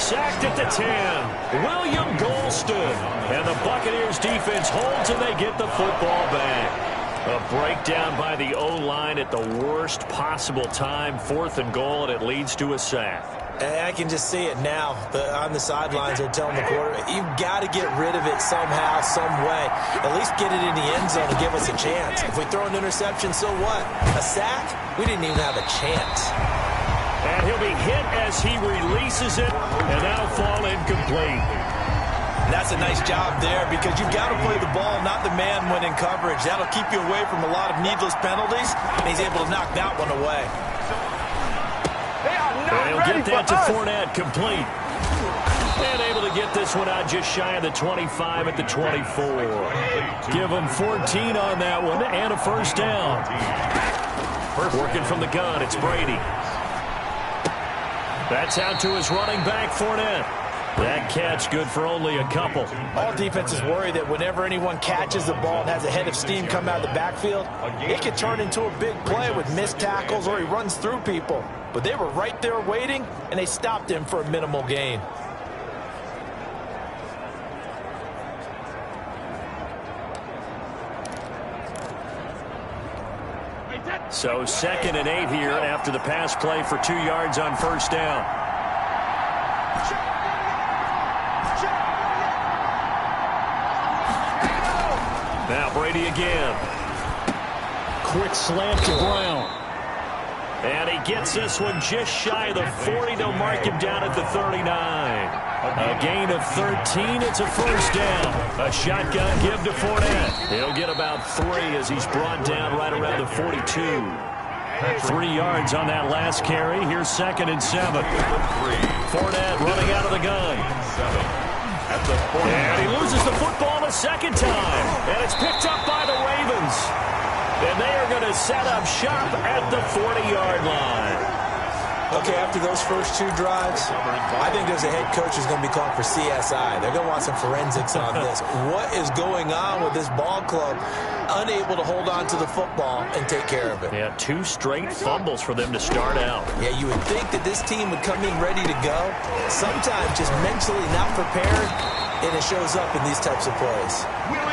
Sacked at the 10. William Golston. And the Buccaneers defense holds, and they get the football back. A breakdown by the O-line at the worst possible time. 4th and goal, and it leads to a sack. I can just see it now. On the sidelines, they're telling the quarterback, you've got to get rid of it somehow, some way. At least get it in the end zone and give us a chance. If we throw an interception, so what? A sack? We didn't even have a chance. And he'll be hit as he releases it, and that'll fall incomplete. That's a nice job there because you've got to play the ball, not the man when in coverage. That'll keep you away from a lot of needless penalties, and he's able to knock that one away. And he'll get that to Fournette, complete. And able to get this one out just shy of the 25 at the 24. Give him 14 on that one and a first down. Working from the gun, it's Brady. That's out to his running back, Fournette. That catch good for only a couple. All defenses worry that whenever anyone catches the ball and has a head of steam come out of the backfield, it could turn into a big play with missed tackles or he runs through people. But they were right there waiting, and they stopped him for a minimal gain. So 2nd and 8 here after the pass play for 2 yards on first down. Now Brady again. Quick slant to Brown. And he gets this one just shy of the 40. They'll mark him down at the 39. A gain of 13. It's a first down. A shotgun give to Fournette. He'll get about 3 as he's brought down right around the 42. 3 yards on that last carry. Here's 2nd and 7. Fournette running out of the gun. And he loses the football a second time. And it's picked up by the Ravens. And they are going to set up shop at the 40-yard line. Okay, after those first 2 drives, I think there's a head coach who's going to be calling for CSI. They're going to want some forensics on this. What is going on with this ball club? Unable to hold on to the football and take care of it. Yeah, 2 straight fumbles for them to start out. Yeah, you would think that this team would come in ready to go. Sometimes just mentally not prepared, and it shows up in these types of plays.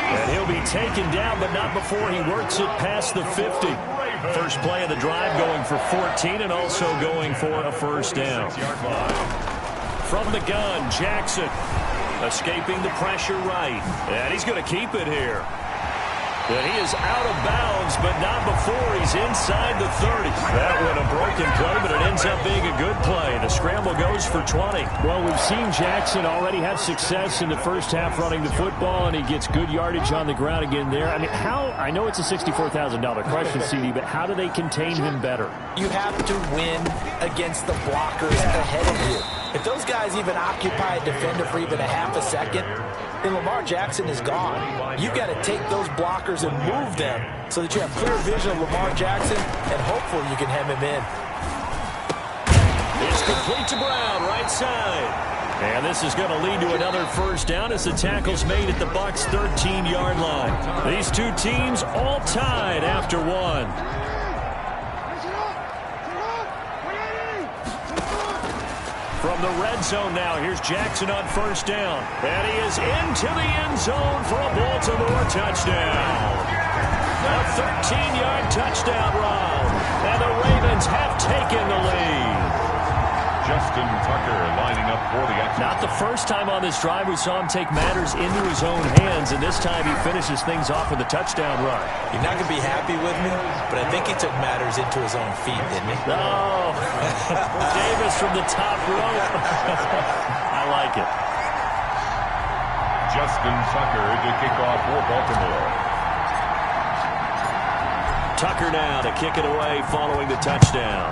And he'll be taken down, but not before he works it past the 50. First play of the drive going for 14 and also going for a first down. From the gun, Jackson escaping the pressure right. And he's going to keep it here. And he is out of bounds, but not before he's inside the 30. That one a broken play, but it ends up being a good play. The scramble goes for 20. Well, we've seen Jackson already have success in the first half running the football, and he gets good yardage on the ground again there. I mean, I know it's a $64,000 question, CD, but how do they contain him better? You have to win against the blockers ahead of you. If those guys even occupy a defender for even a half a second, then Lamar Jackson is gone. You've got to take those blockers and move them so that you have clear vision of Lamar Jackson, and hopefully you can hem him in. It's complete to Brown, right side. And this is going to lead to another first down as the tackle's made at the Bucs' 13-yard line. These 2 teams all tied after 1. From the red zone now, here's Jackson on first down. And he is into the end zone for a Baltimore touchdown. A 13-yard touchdown run. And the Ravens have taken the lead. Justin Tucker lining up for the action. Not the first time on this drive we saw him take matters into his own hands, and this time he finishes things off with a touchdown run. You're not going to be happy with me, but I think he took matters into his own feet, didn't he? Oh, Davis from the top rope. I like it. Justin Tucker to kick off for Baltimore. Tucker now to kick it away following the touchdown.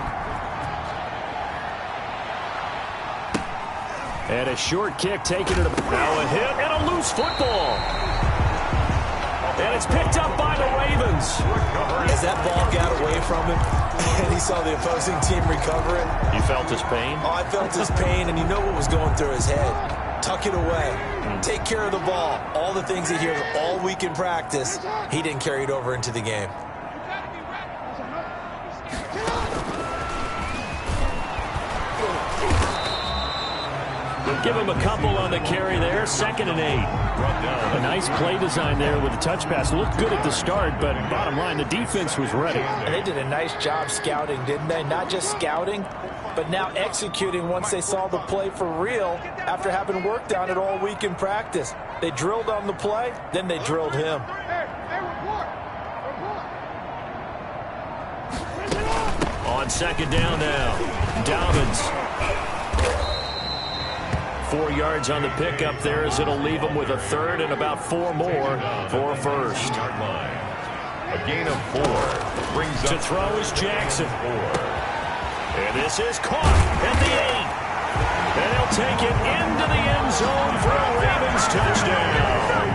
And a short kick taking it. Now a hit and a loose football. And it's picked up by the Ravens. As that ball got away from him, and he saw the opposing team recover it. You felt his pain? Oh, I felt his pain, and you know what was going through his head. Tuck it away. Take care of the ball. All the things he hears all week in practice, he didn't carry it over into the game. Give him a couple on the carry there. 2nd and 8. A nice play design there with the touch pass. Looked good at the start, but bottom line, the defense was ready. And they did a nice job scouting, didn't they? Not just scouting, but now executing once they saw the play for real after having worked on it all week in practice. They drilled on the play, then they drilled him. On 2nd down now, Dobbins. 4 yards on the pickup there as it'll leave him with a 3rd and about 4 more for first. A gain of 4 brings to throw is Jackson. And this is caught at the 8. And he'll take it into the end zone for a Ravens touchdown.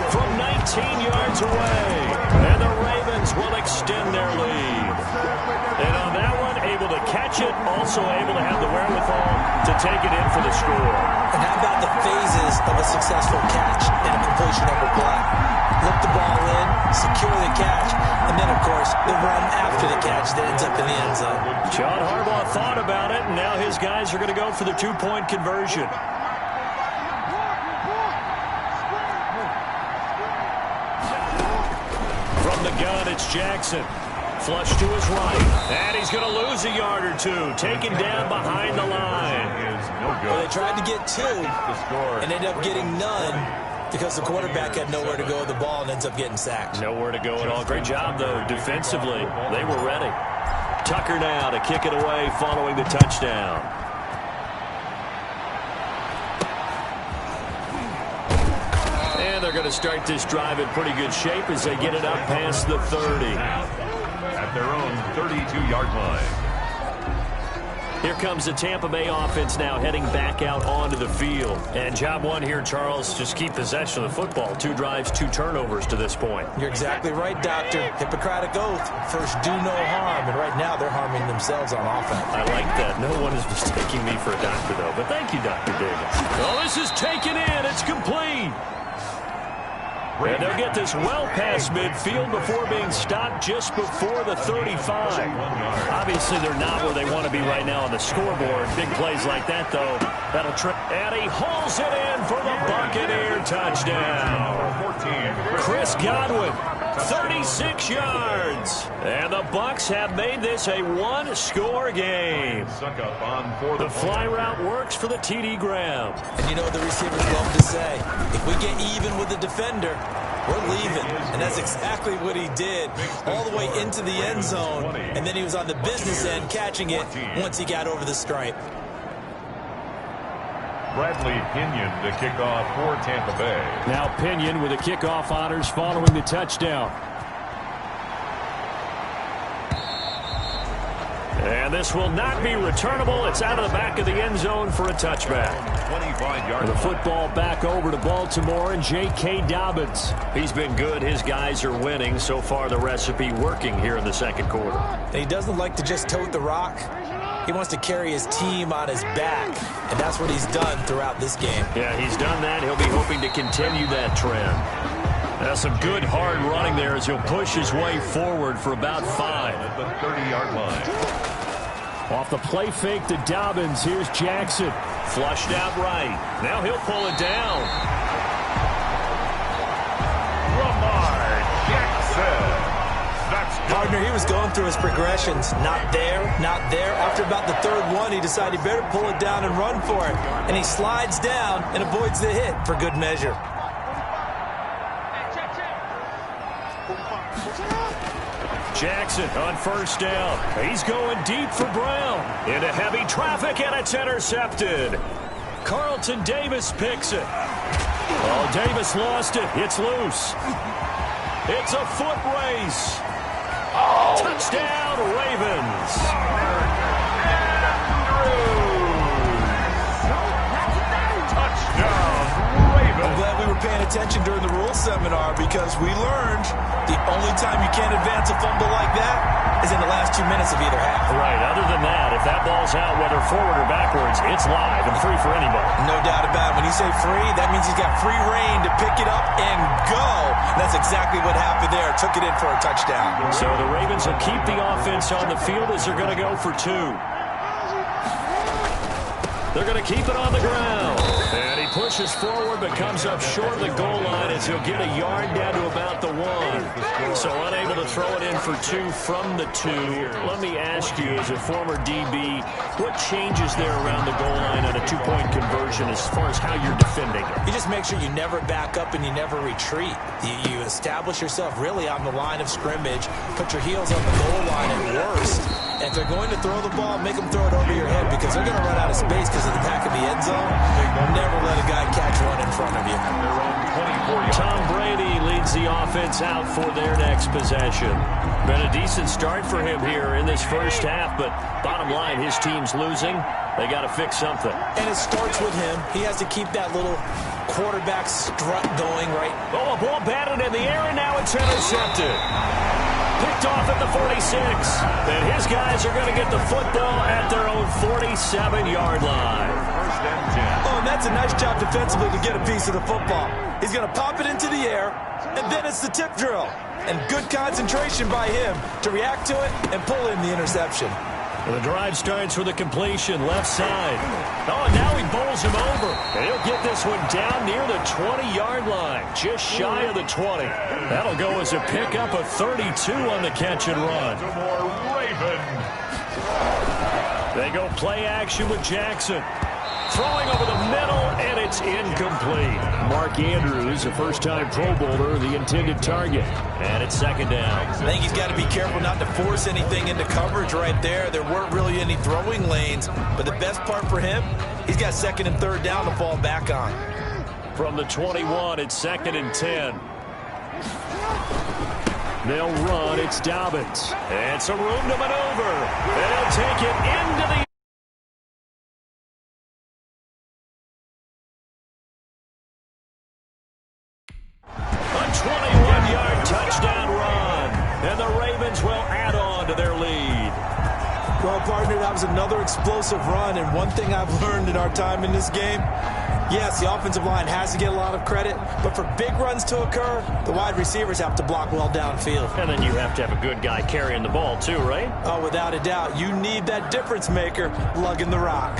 From 19 yards away. And the Ravens will extend their lead. And on that one, able to catch it, also able to have the wherewithal to take it in for the score. And how about the phases of a successful catch and a completion of a play? Look the ball in, secure the catch, and then, of course, the run after the catch that ends up in the end zone. John Harbaugh thought about it, and now his guys are going to go for the 2-point conversion. From the gun, it's Jackson. Flush to his right. And he's going to lose a yard or 2. Taken down behind the line. Well, they tried to get 2 and ended up getting none because the quarterback had nowhere to go with the ball and ends up getting sacked. Nowhere to go at all. Great job, though, defensively. They were ready. Tucker now to kick it away following the touchdown. And they're going to start this drive in pretty good shape as they get it up past the 30. At their own 32-yard line. Here comes the Tampa Bay offense now heading back out onto the field. And job one here, Charles, just keep possession of the football. 2 drives, 2 turnovers to this point. You're exactly right, Doctor. Hippocratic oath. First, do no harm. And right now, they're harming themselves on offense. I like that. No one is mistaking me for a doctor, though. But thank you, Dr. Davis. Oh, this is taken in. It's complete. And they'll get this well past midfield before being stopped just before the 35. Obviously, they're not where they want to be right now on the scoreboard. Big plays like that, though, that'll trip. And he hauls it in for the Buccaneer touchdown. Chris Godwin, 36 yards. And the Bucs have made this a 1-score game. The fly route works for the TD Graham. And you know what the receivers love to say? If we get even with the defender, we're leaving. And that's exactly what he did, all the way into the end zone. And then he was on the business end catching it once he got over the stripe. Bradley Pinion to kick off for Tampa Bay. Now Pinion with the kickoff honors following the touchdown. And this will not be returnable. It's out of the back of the end zone for a touchback. 25-yard. The football back over to Baltimore and J.K. Dobbins. He's been good. His guys are winning. So far, the recipe working here in the second quarter. And he doesn't like to just tote the rock. He wants to carry his team on his back, and that's what he's done throughout this game. Yeah, he's done that. He'll be hoping to continue that trend. That's some good hard running there as he'll push his way forward for about 5. At the 30-yard line. Off the play fake to Dobbins. Here's Jackson. Flushed out right. Now he'll pull it down. Lamar Jackson. Partner, he was going through his progressions. Not there, not there. After about the third one, he decided he better pull it down and run for it. And he slides down and avoids the hit for good measure. Jackson on first down. He's going deep for Brown. Into heavy traffic, and it's intercepted. Carlton Davis picks it. Oh, Davis lost it. It's loose. It's a foot race. Touchdown, Ravens. Touchdown, Ravens. I'm glad we were paying attention during the rules seminar because we learned the only time you can't advance a fumble like that is in the last 2 minutes of either half. Right, other than that, if that ball's out, whether forward or backwards, it's live and free for anybody. No doubt about it. When you say free, that means he's got free reign to pick it up and go. And that's exactly what happened there. Took it in for a touchdown. So the Ravens will keep the offense on the field as they're going to go for 2. They're going to keep it on the ground. And he pushes forward but comes up short of the goal line as he'll get a yard down to about the 1. So unable to throw it in for 2 from the 2. Let me ask you, as a former DB, what changes there around the goal line on a 2-point conversion as far as how you're defending it? You just make sure you never back up and you never retreat. You establish yourself really on the line of scrimmage, put your heels on the goal line at worst. And if they're going to throw the ball, make them throw it over your head because they're going to run out of space because of the back of the end zone. Never let a guy catch one in front of you. Tom Brady leads the offense out for their next possession. Been a decent start for him here in this first half, but bottom line, his team's losing. They got to fix something. And it starts with him. He has to keep that little quarterback strut going, right? Oh, a ball batted in the air, and now it's intercepted. Picked off at the 46. And his guys are going to get the football at their own 47-yard line. First and 10. Oh, and that's a nice job defensively to get a piece of the football. He's going to pop it into the air, and then it's the tip drill. And good concentration by him to react to it and pull in the interception. Well, the drive starts with a completion left side. Oh, and now he bowls him over. And he'll get this one down near the 20-yard line, just shy of the 20. That'll go as a pickup of 32 on the catch and run. Baltimore Ravens. They go play action with Jackson. Throwing over the middle, and it's incomplete. Mark Andrews, a first-time Pro Bowler, the intended target. And it's second down. I think he's got to be careful not to force anything into coverage right there. There weren't really any throwing lanes. But the best part for him, he's got second and third down to fall back on. From the 21, it's second and 10. They'll run. It's Dobbins. And some room to maneuver. And he'll take it into the a 21-yard touchdown run. And the Ravens will add on to their lead. Well, partner, that was another explosive run. And one thing I've learned in our time in this game, yes, the offensive line has to get a lot of credit, but for big runs to occur, the wide receivers have to block well downfield. And then you have to have a good guy carrying the ball too, right? Oh, without a doubt. You need that difference maker lugging the rock.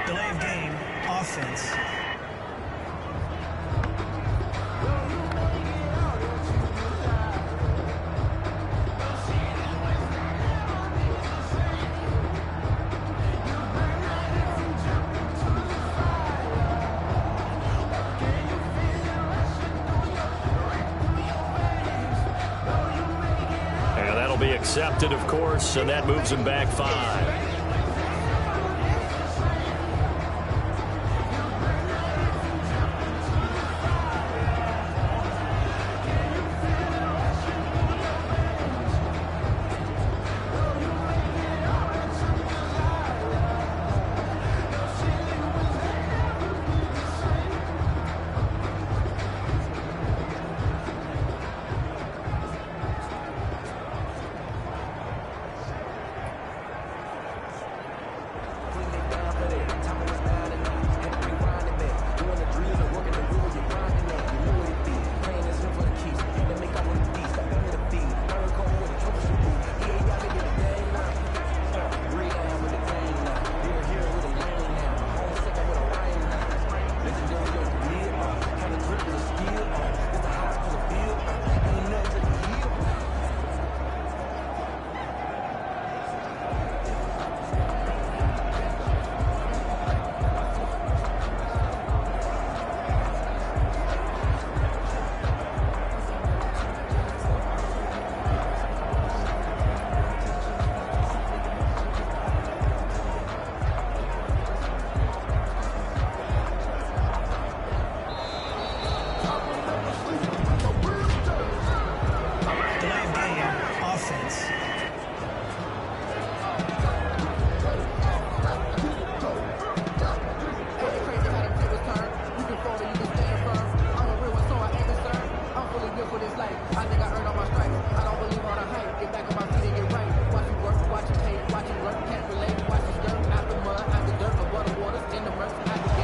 Delay of game, offense. And that'll be accepted, of course, and that moves him back 5.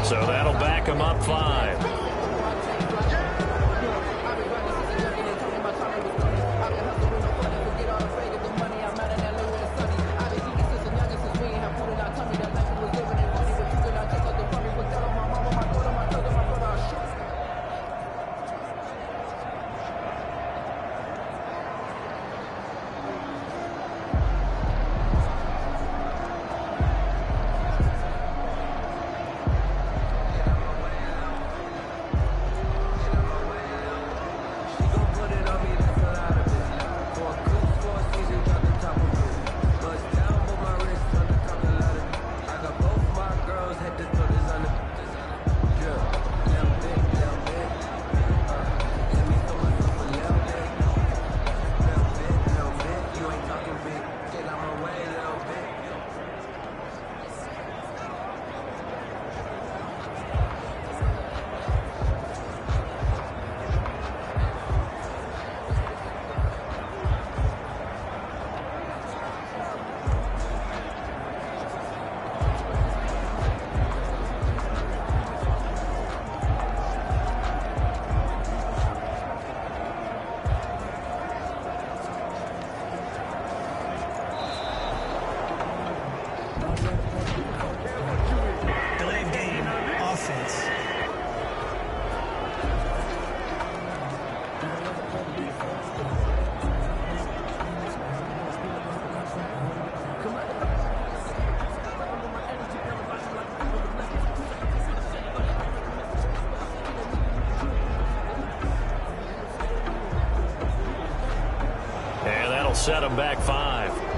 So that'll back him up 5. Set him back 5.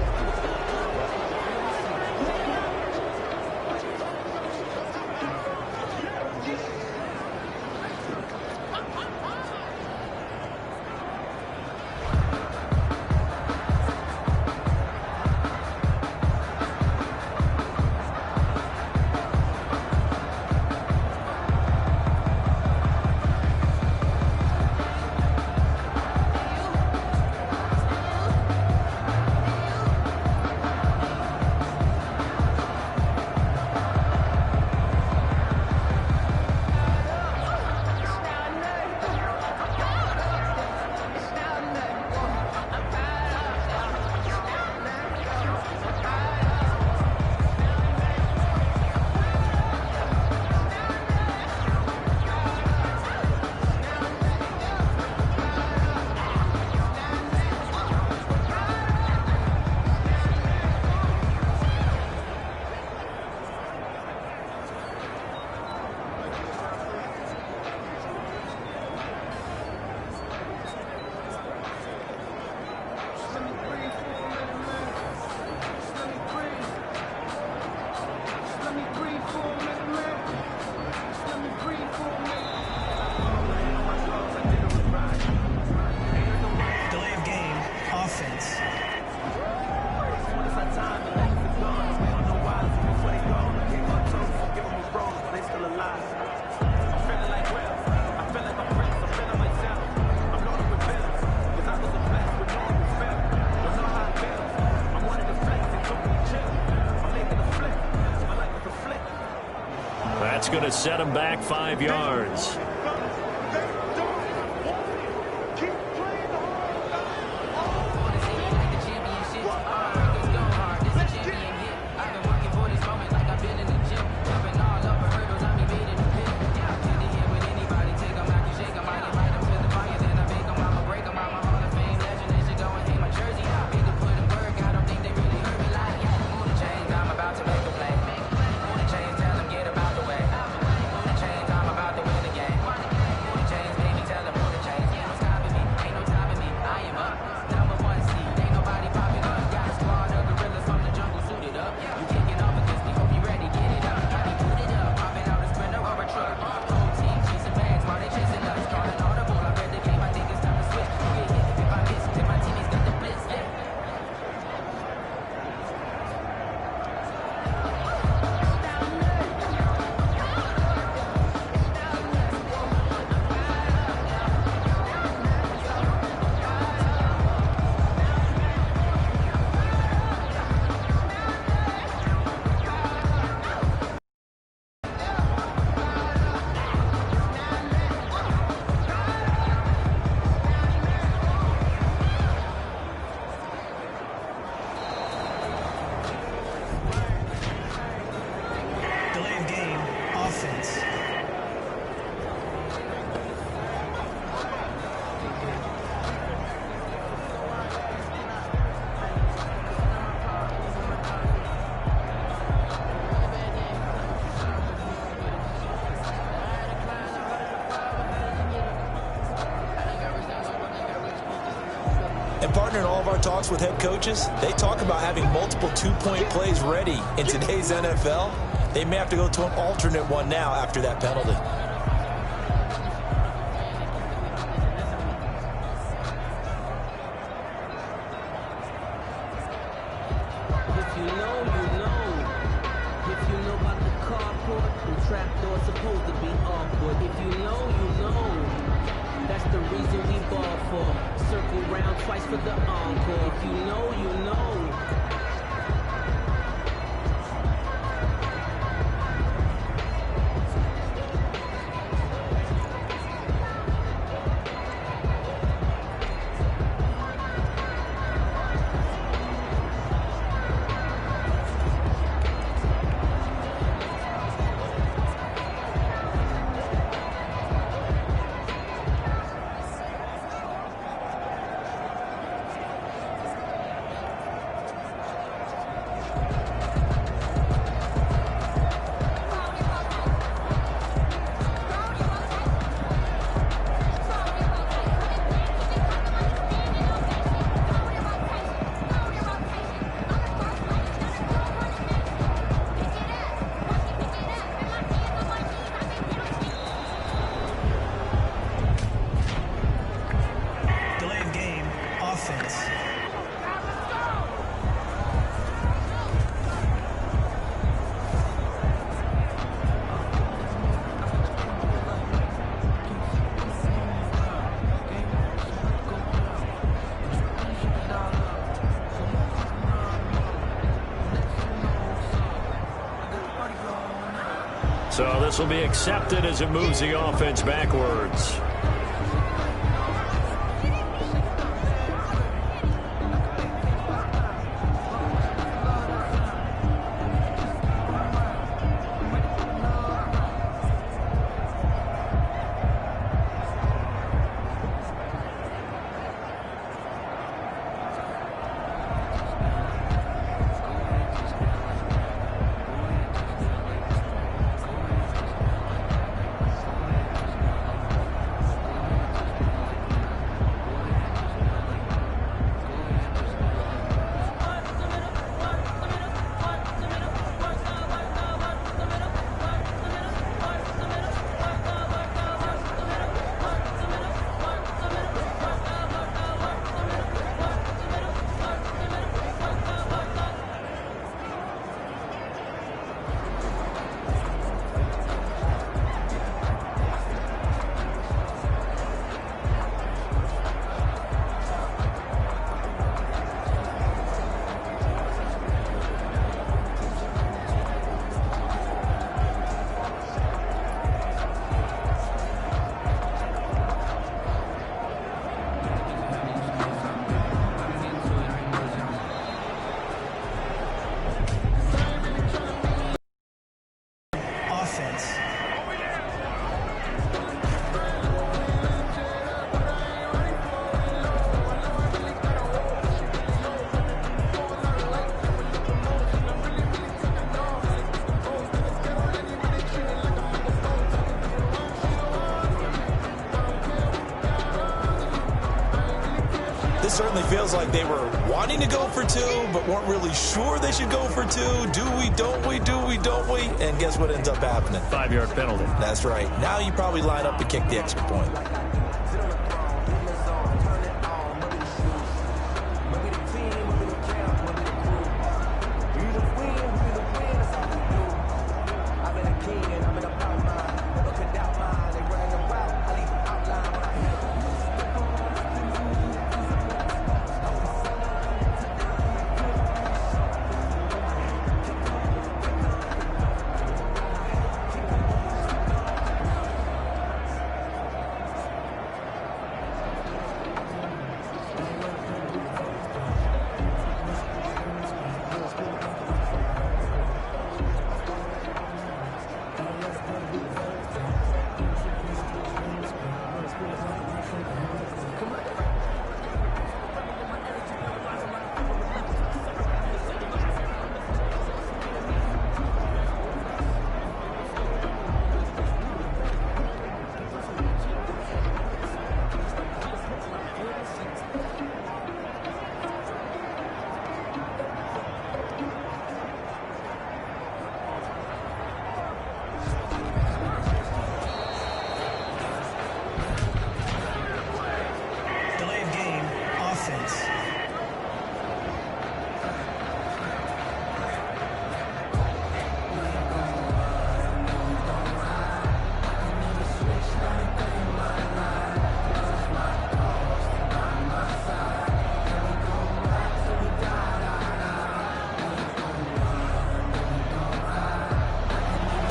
That's going to set him back 5 yards. Change, I'm about to win the game. partner in all of our talks with head coaches, they talk about having multiple two-point plays ready in today's NFL. They may have to go to an alternate one now after that penalty. So this will be accepted as it moves the offense backwards. This certainly feels like they were wanting to go for two, but weren't really sure they should go for two. Do we, don't we, do we, don't we? And guess what ends up happening? 5-yard penalty. That's right. Now you probably line up to kick the extra point.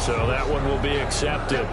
So that one will be accepted.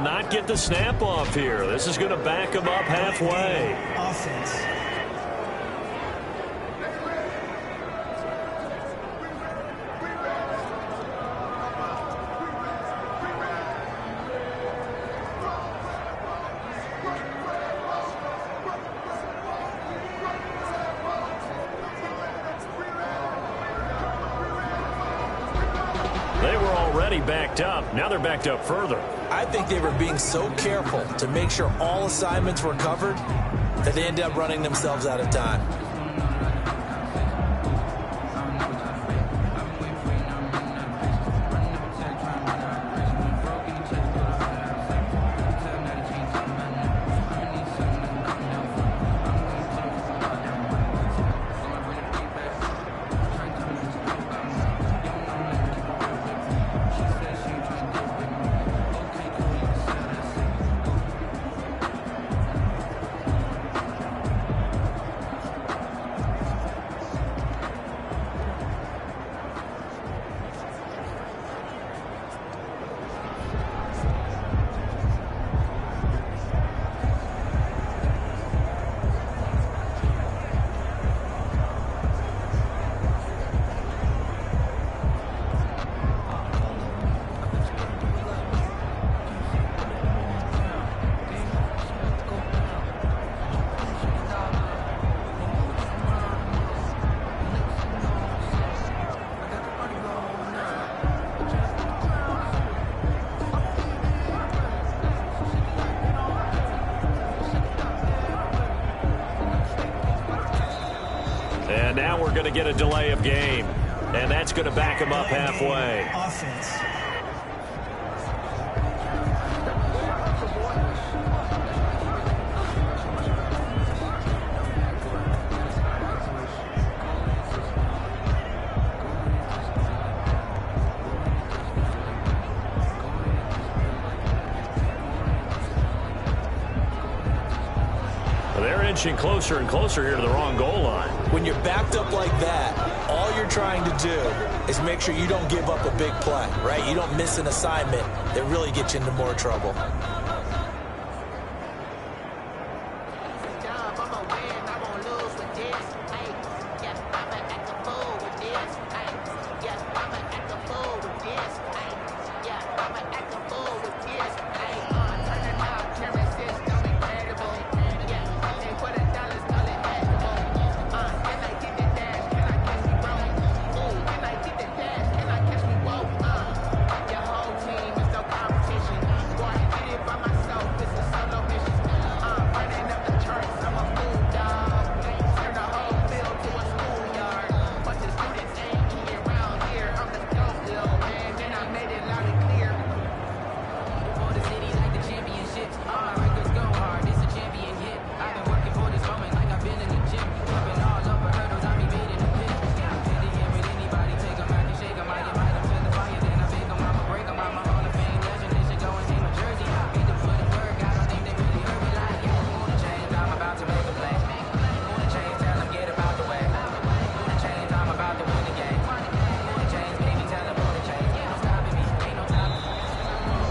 will not get the snap off here. This is going to back them up halfway. Offense. They were already backed up. Now they're backed up further. I think they were being so careful to make sure all assignments were covered that they ended up running themselves out of time. And now we're going to get a delay of game. And that's going to back him up halfway. Offense. They're inching closer and closer here to the wrong goal line. When you're backed up like that, all you're trying to do is make sure you don't give up a big play, right? You don't miss an assignment that really gets you into more trouble.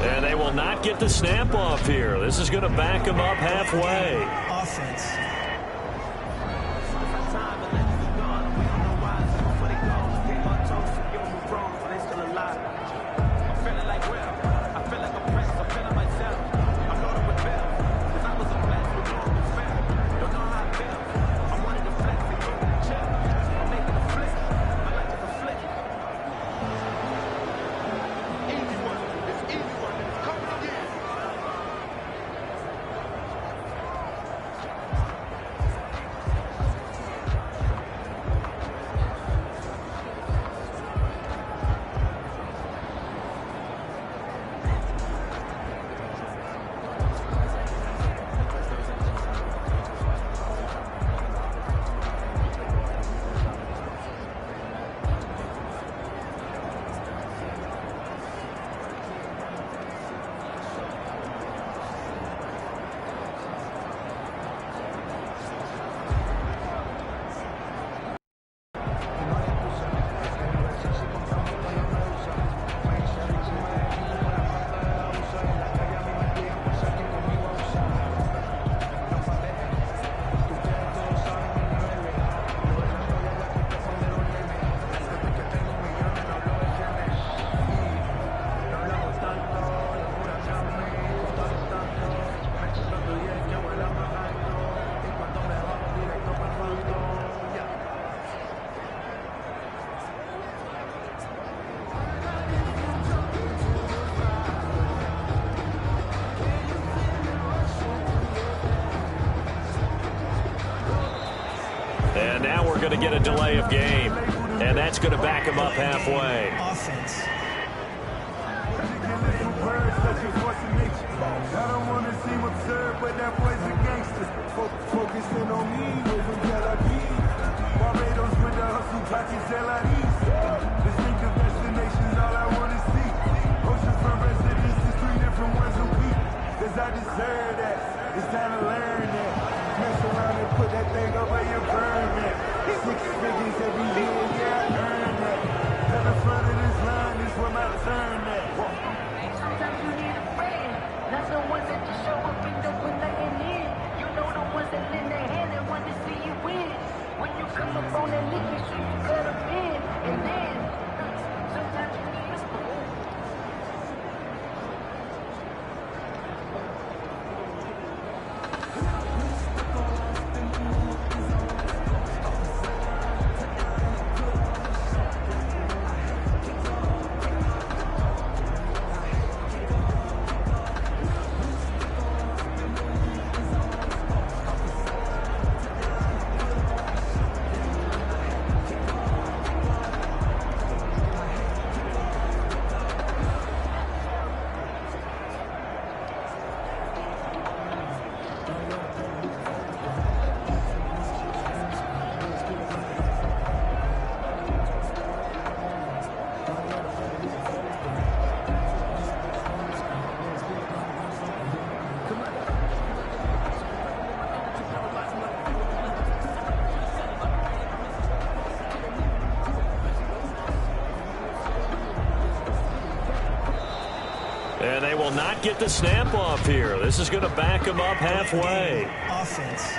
And they will not get the snap off here. This is going to back them up halfway. Offense. And now we're going to get a delay of game. And that's going to back him up halfway. Offense. I don't want to seem absurd, but that boy's a gangster. Focusing on me, living Tel Aviv. Barbados with the hustle, pockets LIDs. Distinctive destinations, all I want to see. Oceanfront residences, 3 different ones a week. Cause I deserve that. It's time to learn that. Mess around and put that thing up where you burn that. 6 figures every year, yeah, I earn that. At the front of this line is where my turn at. Sometimes you need a friend, not the ones that just show up and don't put nothing in. You know the ones that lend their hand and want to see you win. When you come up on that lick, make sure you cut them in. And then, sometimes you need a friend. And they will not get the snap off here. This is going to back them up halfway. Offense.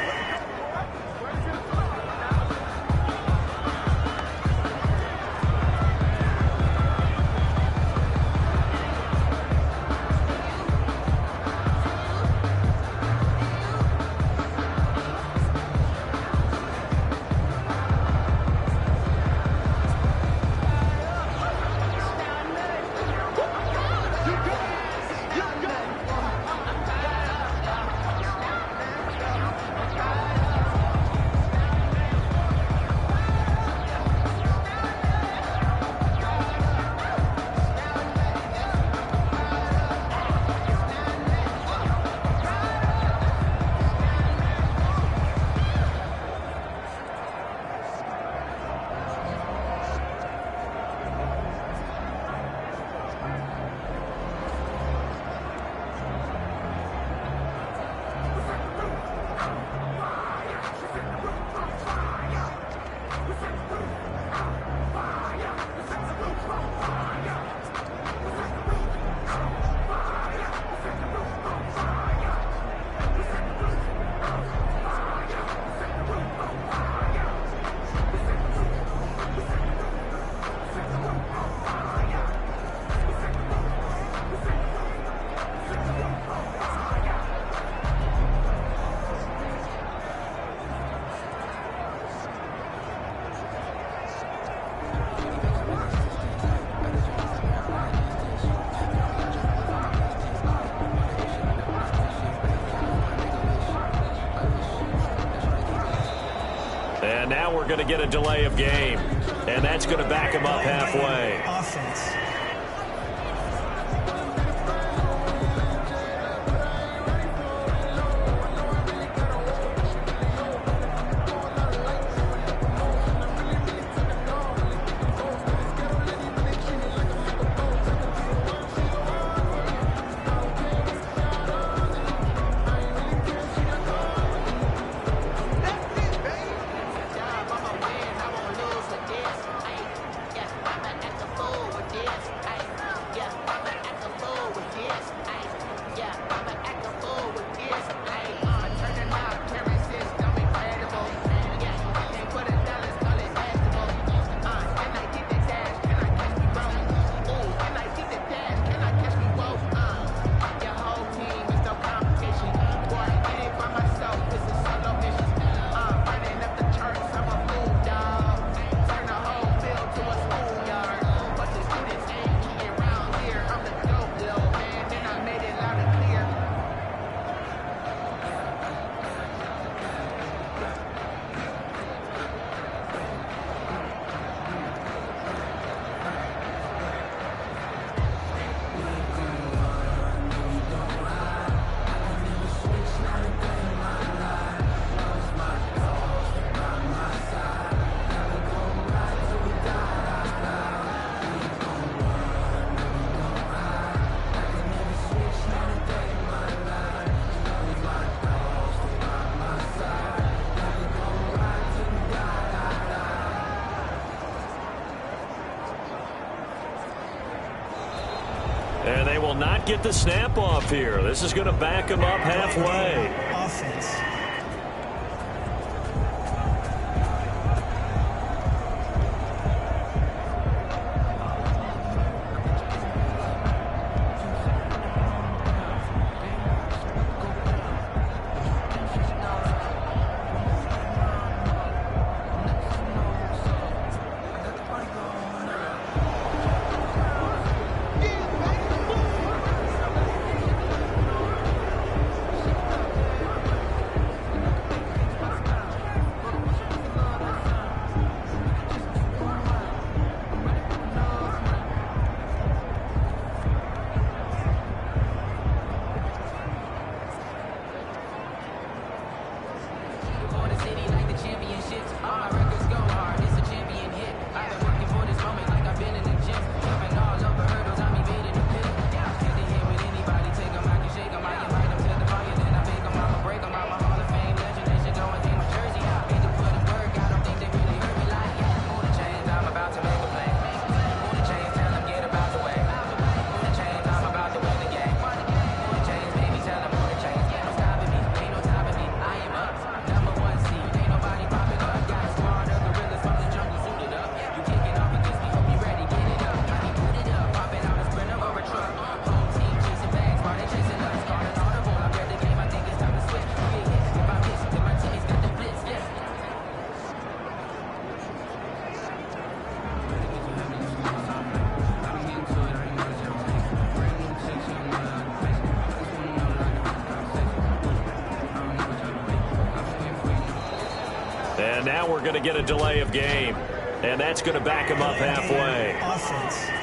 And now we're going to get a delay of game. And that's going to back them up halfway. Offense. Yeah. And they will not get the snap off here. This is going to back them up halfway. Offense. And now we're going to get a delay of game. And that's going to back him up halfway. Offense.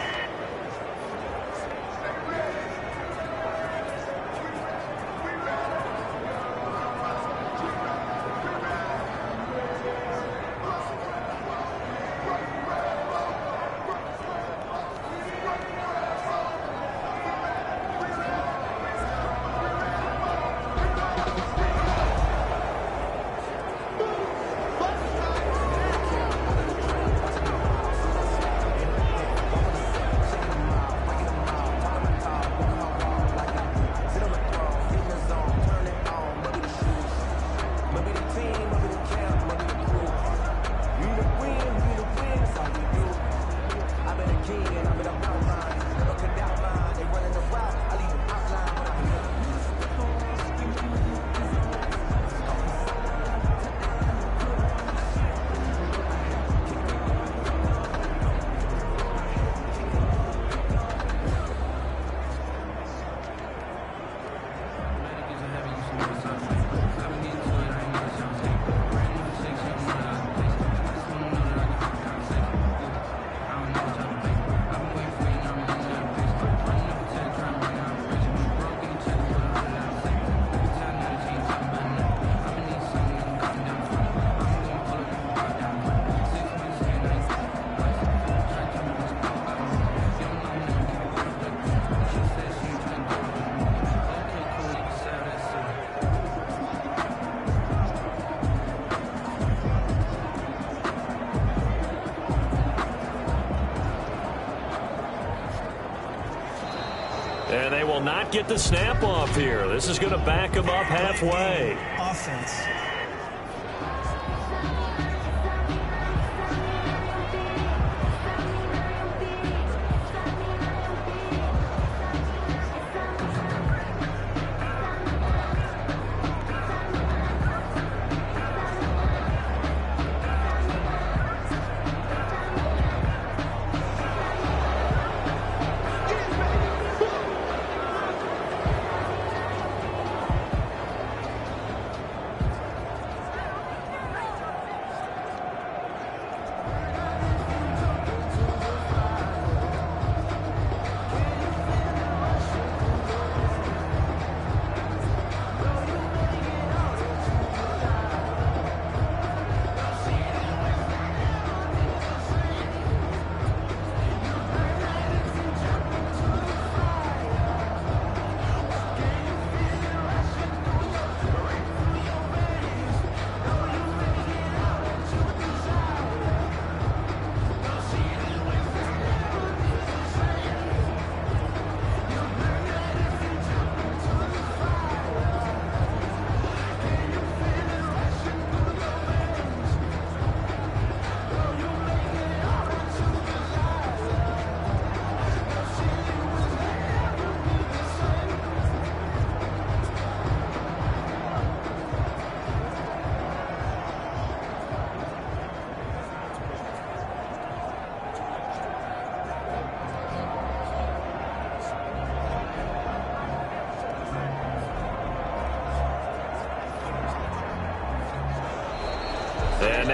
And they will not get the snap off here. This is going to back them up halfway. Offense.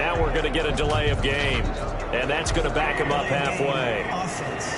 Now we're going to get a delay of game, and that's going to back him up halfway. Offense.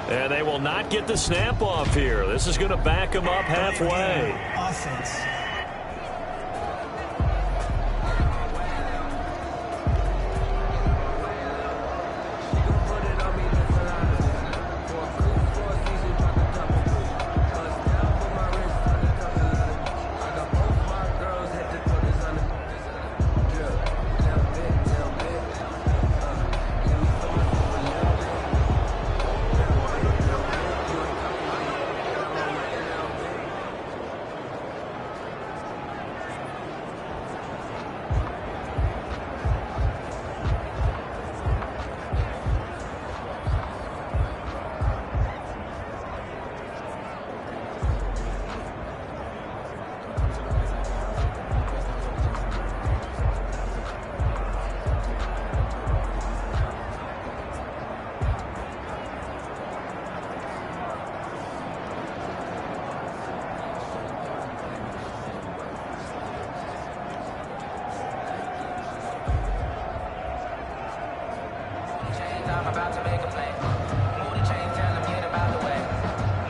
And they will not get the snap off here. This is going to back them up halfway. Offense. I'm about to make a play. Move the chains, tell them get about the way.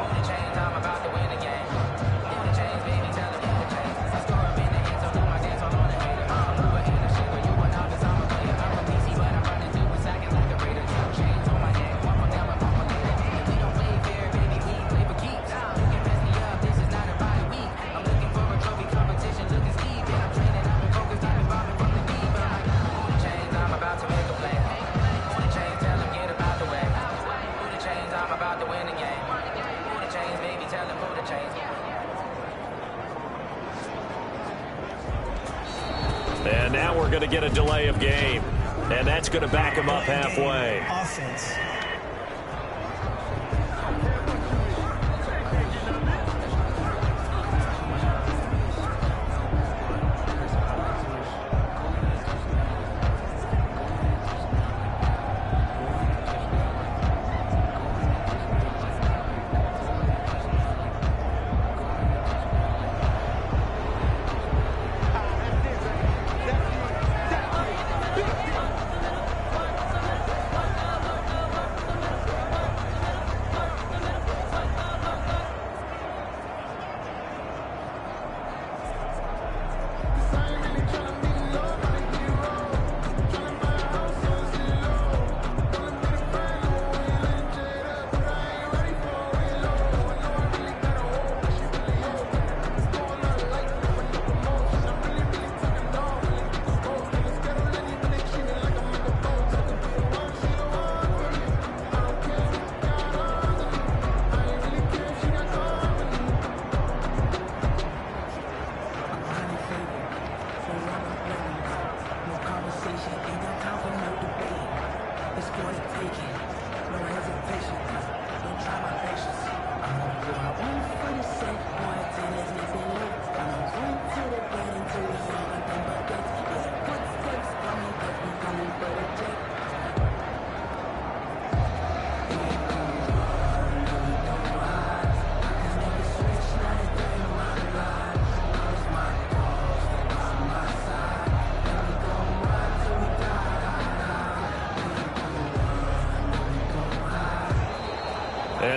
Move the chains, I'm about to win the game. Move the chains, baby, tell them move the chains. I score up in the end, so do my dance all on the hater. I'm over in the shit, but you are not, 'cause I'm a player. I'm a PC, but I'm running through a second like a raider. Two chains on my neck, one from down, one from later. We don't play fair, baby, we play for keeps. You can mess me up, this is not a bye week. I'm looking for a trophy competition, looking steep. And I'm training, I've been focused, I've been bobbing from the deep. I'm like, move the chains, I'm about to make a play. Move the chains, tell them get about the way. Move the chains, I'm about to win the game. Move the chains, baby, tell them move the chains. And now we're going to get a delay of game. And that's going to back him up halfway. Offense.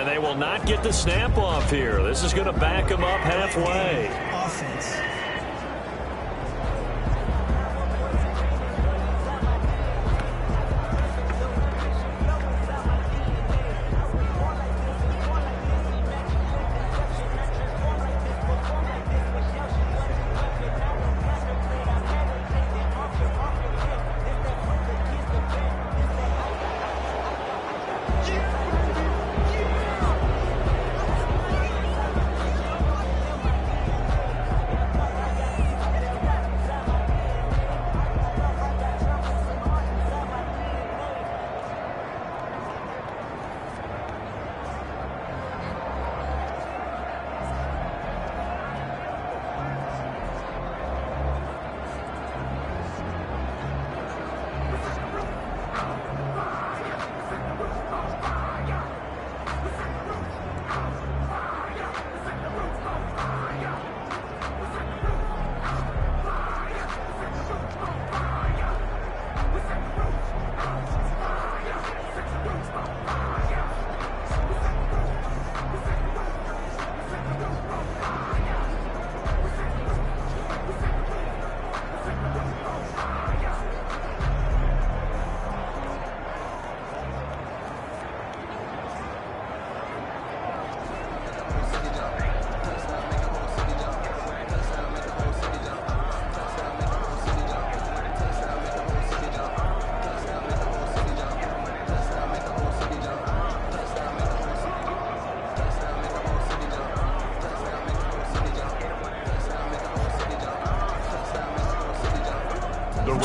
And they will not get the snap off here. This is going to back them up halfway. Offense.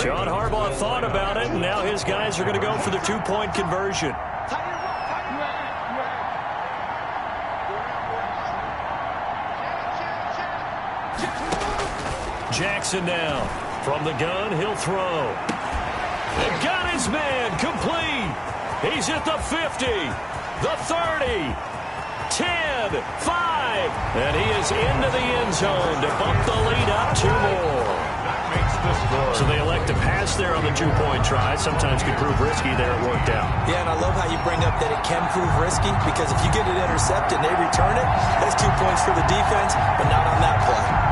John Harbaugh thought about it, and now his guys are going to go for the two-point conversion. Jackson now. From the gun, he'll throw. And got his man complete. He's at the 50, the 30, 10, 5. And he is into the end zone to bump the lead up 2 more. So they elect to pass there on the two-point try. Sometimes could prove risky. There it worked out. Yeah, and I love how you bring up that it can prove risky, because if you get it intercepted and they return it, that's 2 points for the defense, but not on that play.